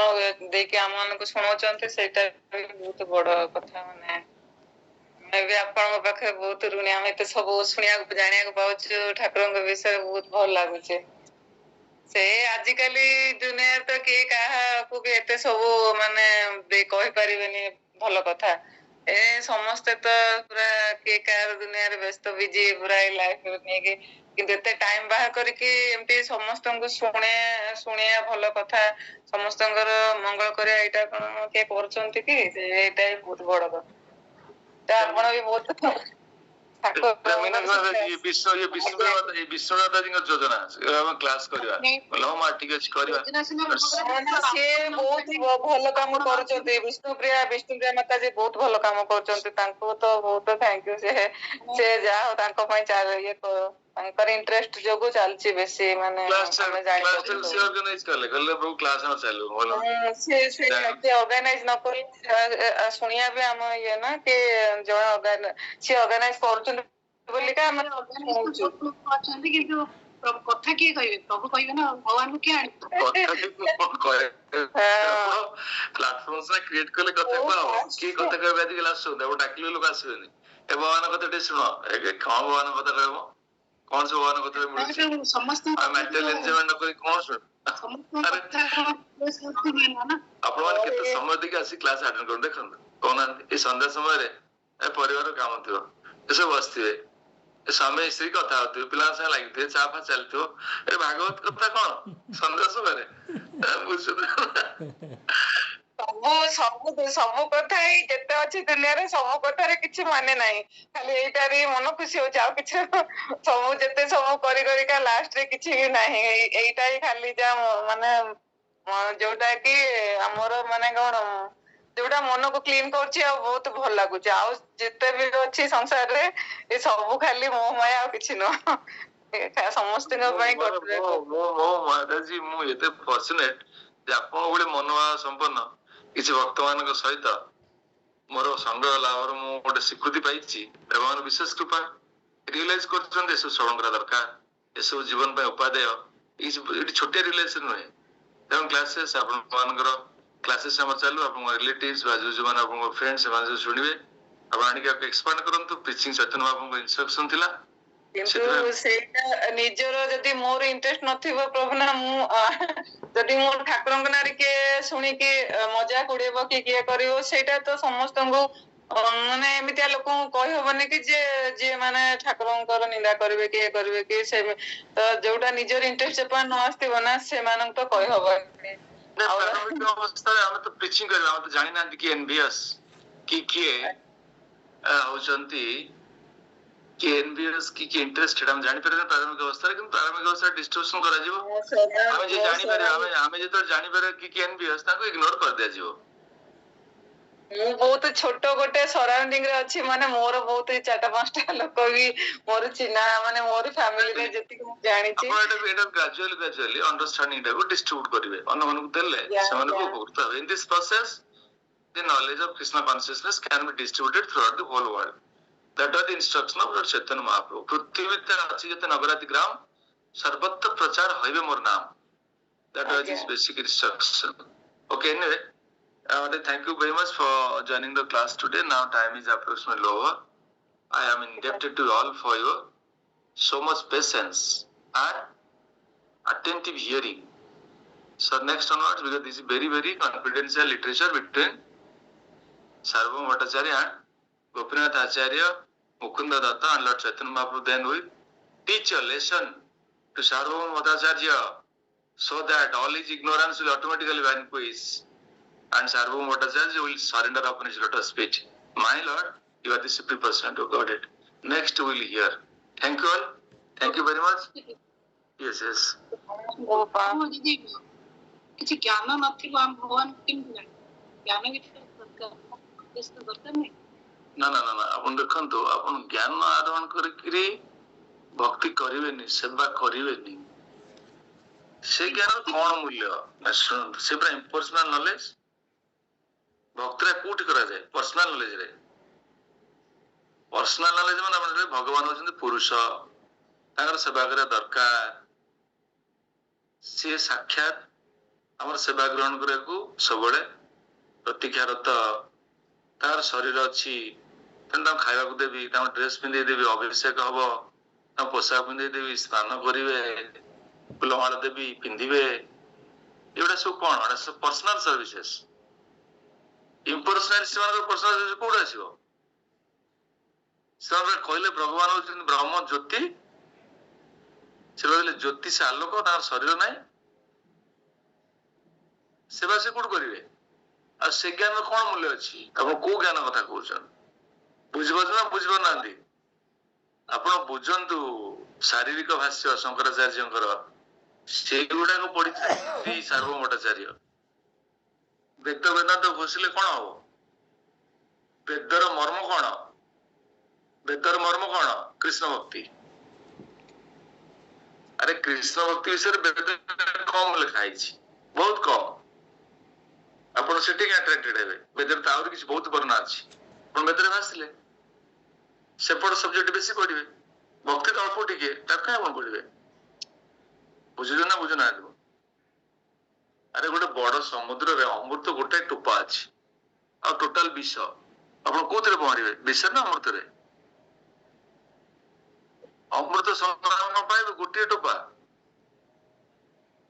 ଦେଇକି ଆମ ମାନଙ୍କୁ ଶୁଣାଉଛନ୍ତି, ସେଇଟା ବି ବହୁତ ବଡ କଥା। ମାନେ ଆମେ ବି ଆପଣଙ୍କ ପାଖରେ ବହୁତ ଋଣୀ, ଆମେ ଏତେ ସବୁ ଶୁଣିବାକୁ ଜାଣିବାକୁ ପାଉଛୁ ଠାକୁରଙ୍କ ବିଷୟରେ, ବହୁତ ଭଲ ଲାଗୁଛି। ସେ ଆଜିକାଲି ଦୁନିଆରେ ତ କିଏ କାହାକୁ ବି ଏତେ ସବୁ ମାନେ କହିପାରିବେନି ଭଲ କଥା। ସମସ୍ତେ ତ ପୁରା କିଏ କାହାର ଦୁନିଆରେ ବ୍ୟସ୍ତ ବିଜି ପୁରା ଏଇ ଲାଇଫରେ ନେଇକି, କିନ୍ତୁ ଏତେ ଟାଇମ ବାହାର କରିକି ଏମିତି ସମସ୍ତଙ୍କୁ ଶୁଣିବା ଭଲ କଥା, ସମସ୍ତଙ୍କର ମଙ୍ଗଳ କରିବା, ଏଇଟା କଣ କିଏ କରୁଛନ୍ତି କି? ଏଇଟା ବି ବହୁତ ବଡ କଥା। ଆପଣ ବି ବହୁତ विश्वनाथ जी योजना क्लास करवा ठीक अच्छे करवा से बहुत भल काम करुछंती विष्णुप्रिया माता जी बहुत भल काम करुछंती तांको तो बहुत थैंक यू से जा हो तांको पई चाल ये तांकर इंटरेस्ट जोगु चलची बेसी माने हमें जानि क्लास से ऑर्गेनाइज करले प्रभु क्लास न चालू बोलो से ऑर्गेनाइज न कर सुनिया भी हम ये ना कि जो ऑर्गेनाइज करूछंती बोली का हम ଅଛନ୍ତି କିନ୍ତୁ କଥା କିଏ କହିବେ ପ୍ରଭୁ କହିବେ ନା ଭଗବାନଙ୍କୁ କିଏ ଆଣିବ प्लेटफॉर्म से क्रिएट करले कथा को की कथा कहबे आदि क्लास सुन वो डाकले लोग आसीबेनी ए भगवान कथा टे सुनो ए कौन भगवान कथा कहबो कौन से भगवान कथा मिलुची समस्त मेंटल एंजॉयमेंट न करी कौन सुन आपण मान केते समय देखि आसी क्लास अटेंड कर देखन कोन ए संध्या समय रे ए परिवार काम थियो ए सब बसथिबे समय स्त्री कथा होती पिला से लगते चाफा चलतो ए भागवत कथा कौन संध्या समय ସବୁ କଥା ହିଁ ଯେତେ ଅଛି ଦୁନିଆରେ ସବୁ କଥାରେ କିଛି ମାନେ ନାହିଁ ଖାଲି ଏଇଟାରେ ମନ ଖୁସି ହଉଛି ଆଉ କିଛି ସବୁ ଯେତେ ସବୁ କରି କରିକା ଲାଷ୍ଟ ରେ କିଛି ନାହିଁ ଏଇଟା ହିଁ ଖାଲି ଯାହା ମାନେ ଯୋଉଟା କି ଆମର ମାନେ କଣ ଯୋଉଟା ମନକୁ କ୍ଲିନ କରୁଛି ଆଉ ବହୁତ ଭଲ ଲାଗୁଛି ଆଉ ଯେତେ ବି ଅଛି ସଂସାରରେ ଏ ସବୁ ଖାଲି ମୋହ ମାୟା ଆଉ କିଛି ନୁହଁ ସମସ୍ତଙ୍କ ପାଇଁ କରୁଥିଲେ ମୋ ମାତାଜୀ ମୁଁ ଏତେ ଫର୍ଚୁନେଟ ଯେ ଆପଣ ଗୋଟେ ମନୋଭାବ ସମ୍ପନ୍ନ କିଛି ଭକ୍ତ ମାନଙ୍କ ସହିତ ମୋର ସଂଗ ଲାଭର ମୁଁ ଗୋଟେ ସ୍ୱୀକୃତି ପାଇଛି ଭଗବାନ ବିଶେଷ କୃପା ରିୟଲାଇଜ କରୁଛନ୍ତି ଏସବୁ ଶ୍ରବଣ କରା ଦରକାର ଏସବୁ ଜୀବନ ପାଇଁ ଉପାଦେୟ ଏଇଠି ଛୋଟିଆ ରିଲେସନ ନୁହେଁ ତେଣୁ କ୍ଲାସେସ୍ ଆପଣମାନଙ୍କର କ୍ଲାसेस हम चालू आपन रिलेटिव्स बाजू जो माने आपन फ्रेंड्स ସେମାନେ जो सुनिबे अब आनिके आप एक्सपांड करंतु प्रीचिंग चैतन्य बाबूଙ୍କ इंस्ट्रक्शन थिला କିନ୍ତୁ ସେଇଟା ନିଜର ଯଦି ମୋର ଇଣ୍ଟରେଷ୍ଟ ନଥିବ ପ୍ରଭୁ ନା ମୁଁ ଯଦି ମୋ ଠାକୁରଙ୍କ ନାଁରେ କିଏ ଶୁଣିକି ମଜାକ ଉଡେଇବ କି କିଏ କରିବ ସେଇଟା ତ ସମସ୍ତଙ୍କୁ ମାନେ ଏମିତିଆ ଲୋକଙ୍କୁ କହିହବନି କି ଯିଏ ମାନେ ଠାକୁରଙ୍କର ନିନ୍ଦା କରିବେ କିଏ କରିବେ କି ସେ ତ ଯୋଉଟା ନିଜର ଇଣ୍ଟରେଷ୍ଟ ଯେପର୍ଯ୍ୟନ୍ତ ନ ଆସିଥିବ ନା ସେମାନଙ୍କୁ ତ କହିହବନି ଅବସ୍ଥାରେ ଆମେ ତ ପ୍ରିଚିଂ କରିବା ଆମେ ତ ଜାଣିନାହାନ୍ତି କି ଏନଭିଏସ୍ କିଏ ହଉଛନ୍ତି कि एनबीएस की इंटरेस्टेड हम जानि परबे प्रारंभिक अवस्था रे किंतु प्रारंभिक अवस्था डिस्ट्रीब्यूशन करा जिवो हमें जे जानि परबे हमें जे तो जानि परबे कि एनबीएस ताको इग्नोर कर दिया जिवो ମୁଁ ବହୁତ ଛୋଟ ଗୋଟେ ସରାଉଣ୍ଡିଂ ରେ ଅଛି ମାନେ ମୋର ବହୁତ 4-5ଟା ଲୋକ ବି ମୋର ଚିହ୍ନା ମାନେ ମୋର ଫ୍ୟାମିଲିରେ ଯେତିକି ମୁଁ ଜାଣିଛି ଆପଣ ଏଟା ଗ୍ରାଜୁଆଲି अंडरस्टैंडिंग ଟାକୁ डिस्ट्रीब्यूट କରିବେ ଅନ୍ୟ ମାନଙ୍କୁ ଦେଲେ ସେମାନଙ୍କୁ ଉପକୃତ ହେବେ in this process the knowledge of Krishna consciousness can be distributed throughout the whole world. That was the instruction of Lord Chaitanya Mahaprabhu. पृथ्वीते अछि जते नगराति ग्राम सर्वत्र प्रचार होइबे मोर नाम. That was his basic instruction. Okay, anyway, I want to thank you very much for joining the class today. Now time is approximately over. I am indebted to you all for your so much patience and attentive hearing. So next onwards, because this is very, very confidential literature between Sarvabhauma Bhattacharya and Gopinath Acharya, Mukunda Datta and Lord Chaitanya Mahaprabhu, then will teach a lesson to Sarvabhauma Bhattacharya so that all his ignorance will automatically vanquish and Sarvabhauma Bhattacharya will surrender upon his lotus feet. My Lord, you are the supreme personality of Godhead. Next we will hear. Thank you all. Thank you very much. Yes, yes. କିଛି ଜ୍ଞାନ ନଥିବ ଆମ ଭଗବାନ କେମିତି ଜାଣିବ ଜ୍ଞାନ ବି ଦରକାର ନାହିଁ ନା ନା ନା ନା ଆପଣ ଦେଖନ୍ତୁ ଆପଣ ଜ୍ଞାନ ଆରୋହଣ କରିକିରି ଭକ୍ତି କରିବେନି ସେବା କରିବେନି ସେ ଜ୍ଞାନର କଣ ମୂଲ୍ୟ ଶୁଣନ୍ତୁ ସେ ପୁରା ଇମ୍ପର୍ସନାଲ ନଲେଜ ଭକ୍ତିରେ କୋଉଠି କରାଯାଏ ପର୍ସନାଲ ନଲେଜରେ ପର୍ସନାଲ ନଲେଜ ମାନେ ଆପଣ ଭଗବାନ ହଉଛନ୍ତି ପୁରୁଷ ତାଙ୍କର ସେବା କରିବା ଦରକାର ସିଏ ସାକ୍ଷାତ ଆମର ସେବା ଗ୍ରହଣ କରିବାକୁ ସବୁବେଳେ ପ୍ରତୀକ୍ଷାରତ ତାର ଶରୀର ଅଛି ତେଣୁ ତାଙ୍କୁ ଖାଇବାକୁ ଦେବି ତାଙ୍କୁ ଡ୍ରେସ ପିନ୍ଧେଇ ଦେବି ଅଭିଷେକ ହବ ତାଙ୍କୁ ପୋଷାକ ପିନ୍ଧେଇ ଦେବି ସ୍ନାନ କରିବେ ଫୁଲମାଳ ଦେବି ପିନ୍ଧିବେ ଏଗୁଡା ସବୁ କଣ ଏଗୁଡା ସବୁ ପର୍ସନାଲ ସର୍ଭିସେସ୍ ଇମ୍ପର୍ସନାଲ ସେମାନଙ୍କର ପର୍ସନାଲ ସର୍ଭିସ କୋଉଠି ଆସିବ ସେମାନେ କହିଲେ ଭଗବାନ ହଉଛନ୍ତି ବ୍ରହ୍ମ ଜ୍ୟୋତି ସେ କହିଲେ ଜ୍ୟୋତି ସେ ଆଲୋକ ତାଙ୍କର ଶରୀର ନାହିଁ ସେବା ସେ କୋଉଠି କରିବେ ଆଉ ସେ ଜ୍ଞାନ କଣ ମୂଲ୍ୟ ଅଛି ଆପଣ କୋଉ ଜ୍ଞାନ କଥା କହୁଛନ୍ତି ବୁଝିପାରୁଛ ନା ବୁଝିପାରୁନାହାନ୍ତି ଆପଣ ବୁଝନ୍ତୁ ଶାରୀରିକ ଭାଷ୍ୟ ଶଙ୍କରାଚାର୍ଯ୍ୟଙ୍କର ସେଇଗୁଡାକ ପଢିଛନ୍ତି ସାର୍ବଭୌମାଚାର୍ଯ୍ୟ। ବେଦ ବେଦାନ୍ତ ଘୋଷିଲେ କଣ ହବ? ବେଦର ମର୍ମ କଣ? ବେଦର ମର୍ମ କଣ? କୃଷ୍ଣ ଭକ୍ତି। ଆରେ କୃଷ୍ଣ ଭକ୍ତି ବିଷୟରେ ବେଦ କମ ଲେଖା ହେଇଛି, ବହୁତ କମ। ଆପଣ ସେଠିକି ଆଟ୍ରାକ୍ଟେଡ ହେବେ। ବେଦରେ ତ ଆହୁରି କିଛି ବହୁତ ବର୍ଣ୍ଣନା ଅଛି। ଆପଣ ବେଦରେ ଭାସିଲେ ସେପଟ ସବଜେକ୍ଟ ବେଶୀ ପଢିବେ, ଭକ୍ତି ତ ଅଳ୍ପ ଟିକେ, ତାକୁ କାହିଁ ଆପଣ ପଢିବେ? ବୁଝୁଛ ନା ବୁଝୁନାହାନ୍ତି? ଆରେ ଗୋଟେ ବଡ ସମୁଦ୍ରରେ ଅମୃତ ଗୋଟେ ଟୋପା ଅଛି, ଆଉ ଟୋଟାଲ ବିଷ। ଆପଣ କୋଉଥିରେ ପହଁରିବେ? ବିଷ ନା ଅମୃତରେ? ଅମୃତ ସନ୍ଧାନ ପାଇବେ ଗୋଟିଏ ଟୋପା,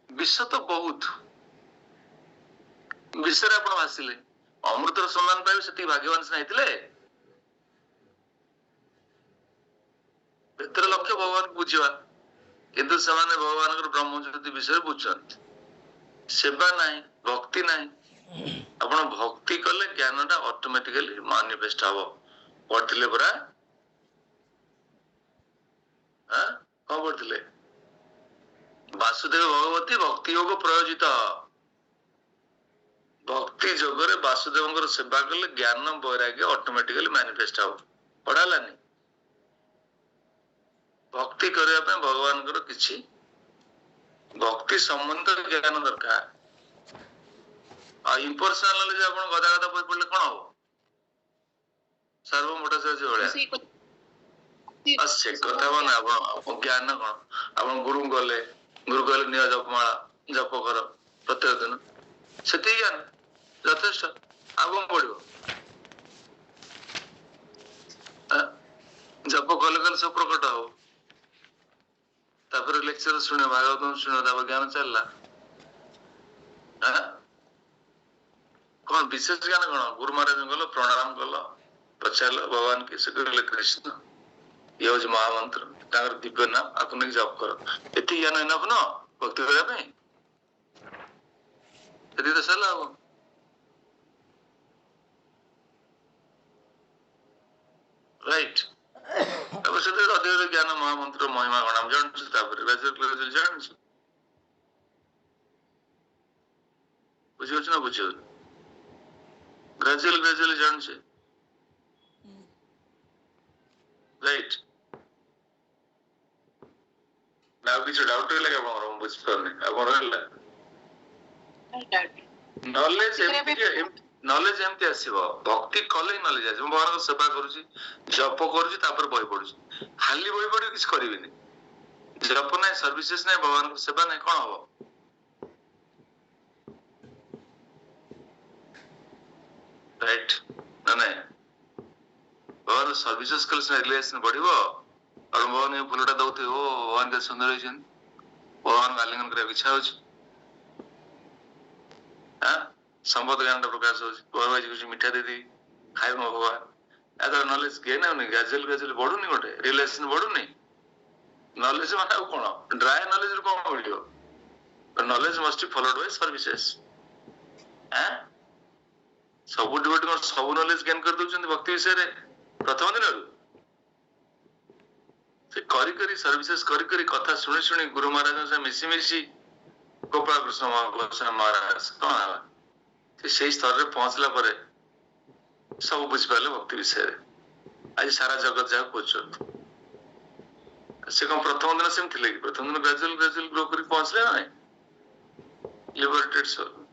ବିଷ ତ ବହୁତ। ବିଷରେ ଆପଣ ଭାସିଲେ ଅମୃତର ସନ୍ଧାନ ପାଇବେ, ସେତିକି ଭାଗ୍ୟବାନ ସିନା ହେଇଥିଲେ। ଭିତରେ ଲକ୍ଷ୍ୟ ଭଗବାନଙ୍କୁ ବୁଝିବା, କିନ୍ତୁ ସେମାନେ ଭଗବାନଙ୍କର ବ୍ରହ୍ମଜ୍ୟୋତି ବିଷୟରେ ବୁଝୁଛନ୍ତି। ସେବା ନାହିଁ, ଭକ୍ତି ନାହିଁ। ଆପଣ ଭକ୍ତି କଲେ ଜ୍ଞାନଟା ଅଟୋମେଟିକାଲି ମାନିଫେଷ୍ଟ ହବ। ପଢିଥିଲେ ପରା, କଣ ପଢିଥିଲେ? ବାସୁଦେବ ଭଗବତୀ ଭକ୍ତି ଯୋଗ ପ୍ରୟୋଜିତ। ଭକ୍ତି ଯୋଗରେ ବାସୁଦେବଙ୍କର ସେବା କଲେ ଜ୍ଞାନ ବୈରାଗ୍ୟ ଅଟୋମେଟିକାଲି ମାନିଫେଷ୍ଟ ହବ। ପଢାଲାନି? ଭକ୍ତି କରିବା ପାଇଁ ଭଗବାନଙ୍କର କିଛି ଭକ୍ତି ସମ୍ବନ୍ଧ ଜ୍ଞାନ ଦରକାର। ଆଉ ଇମ୍ପର୍ସନାଲ ନଲେଜ ଆପଣ ଗଦା ଗଦା ବହି ପଢିଲେ କଣ ହବ? ସାର୍ବଭୌମାଚାର୍ଯ୍ୟ ଭଳିଆ। ସେ କଥା ମାନେ ଆପଣ ଜ୍ଞାନ କଣ? ଆପଣ ଗୁରୁ ଗଲେ ନିଜ ଜପମାଳା ଜପ କର ପ୍ରତ୍ୟେକ ଦିନ, ସେତିକି ଜ୍ଞାନ ଯଥେଷ୍ଟ। ଆଉ କଣ ପଡିବ? ଜପ କଲେ କଲେ ସବୁ ପ୍ରକଟ ହବ। ତାପରେ ଲେକ୍ଚର ଶୁଣ, ଭାଗବତ ଶୁଣ, ତାପରେ ଜ୍ଞାନ ଚାଲିଲା। କଣ ବିଶେଷ ଜ୍ଞାନ କଣ? ଗୁରୁ ମହାରାଜ ଗଲ, ପ୍ରଣାମ କଲ, ପଚାରିଲ ଭଗବାନ କି ସେ କହିଲେ କୃଷ୍ଣ, ଇଏ ହଉଛି ମହାମନ୍ତ୍ର, ତାଙ୍କର ଦିବ୍ୟ ନାମ, ଆକୁ ନେଇକି ଜପ କର। ଏତିକି ଜ୍ଞାନ ଏନଫ ନୁହଁ ଭକ୍ତି କରିବା ପାଇଁ? ଏତିକି ତ ସରିଲା। ହବ ରାଇଟ? ତାପରେ ସେଥିରେ ଅଧିକ ଜ୍ଞାନ, ମହାମନ୍ତ୍ର ମହିମା ଗଣ ଜାଣୁଛୁ, ତାପରେ ଜାଣୁଛୁ। ବୁଝିପାରୁଛୁ ନା ବୁଝିପାରୁଛୁ? ଗ୍ରାଜୁଆଲି ଜାଣୁଛେ, ରାଇଟ? ଆଉ କିଛି ଡାଉଟ ରହିଲା କି ଆପଣଙ୍କର? ମୁଁ ବୁଝିପାରୁନି ଆପଣ ରହିଲା। ନଲେଜ ଏମିତି ଆସିବ, ଭକ୍ତି କଲେ ହିଁ ନଲେଜ ଆସିବ। ଭଗବାନଙ୍କ ସେବା କରୁଛି, ଜପ କରୁଛି, ତାପରେ ବହି ପଢୁଛି। ଖାଲି ବହି ପଢି କିଛି କରିବିନି, ଜପ ନାହିଁ, ସର୍ଭିସେସ୍ ନାହିଁ, ଭଗବାନଙ୍କ ସେବା ନାହିଁ, କଣ ହବ? ରାଇଟ ନା ନାଇଁ? ଭଗବାନ ସର୍ଭିସେସ୍ କଲେ ସିନା ରିଲେସନ ବଢିବ। ଆଉ ଭଗବାନ ଏ ଫୁଲଟା ଦଉଥିବେ, ଓ ଭଗବାନ କେତେ ସୁନ୍ଦର ହେଇଛନ୍ତି, ଭଗବାନଙ୍କୁ ଆଲିଙ୍ଗନ କରିବାକୁ ଇଚ୍ଛା ହଉଛି। ସମ୍ବଦ ଜ୍ଞାନଟା ପ୍ରକାଶ ହଉଛି, ଭଗବାନ କିଛି ମିଠା ଦେଇଦେଇ ଖାଇବ ଭଗବାନ। ଏହାର ନଲେଜ ଗେନ୍ ହଉନି, ଗ୍ରାଜୁଆଲି ବଢୁନି, ଗୋଟେ ରିଲେସନ ବଢୁନି। ନଲେଜ ମାନେ ଆଉ କଣ? ଡ୍ରାଏ ନଲେଜ ରୁ କଣ ମିଳିବ? ନଲେଜ ମଷ୍ଟ ବି ଫଲୋଡ ବାଇ ସର୍ଭିସେସ୍। ସବୁ ଡିଭୋଟି କଣ ସବୁ ନଲେଜ ଗେନ୍ କରିଦଉଛନ୍ତି ଭକ୍ତି ବିଷୟରେ ପ୍ରଥମ ଦିନରୁ? ସେ କରି ସର୍ଭିସେସ୍ କରି କଥା ଶୁଣି ଶୁଣି ଗୁରୁ ମହାରାଜଙ୍କ ସହ ମିଶି ଗୋପାଳ କୃଷ୍ଣ ମହାରାଜ କଣ ହେଲା, ସେ ସେଇ ସ୍ତରରେ ପହଞ୍ଚିଲା ପରେ ସବୁ ବୁଝିପାରିଲେ ଭକ୍ତି ବିଷୟରେ। ଆଜି ସାରା ଜଗତ ଯାହା ଖୋଜୁଛନ୍ତି। ସେ କଣ ପ୍ରଥମ ଦିନ ସେମିତି ଥିଲେ କି? ପ୍ରଥମ ଦିନ ଗ୍ରାଜୁଆଲି ଗ୍ରୋ କରି ପହଞ୍ଚିଲେ ନା ନାଇଁ? ଲିବରେଟେଡ ସୋଲ।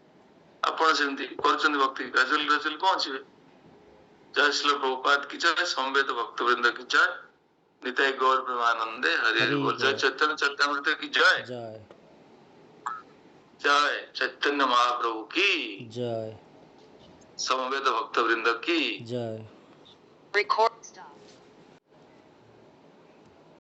ଆପଣ ସେମିତି କରୁଛନ୍ତି ଭକ୍ତି, ଗ୍ରାଜୁଆଲି ପହଞ୍ଚିବେ। ଜୟ ଶ୍ରୀ ପ୍ରଭୁପାଦ କି ଜୟ, ସମବେତ ଭକ୍ତବୃନ୍ଦ କି ଜୟ, निताय गौर प्रेमानंदे हरि बोल। जय चैतन्य चरितामृत की जय, जय चैतन्य महाप्रभु की जय, समवेत भक्तवृंद की जय।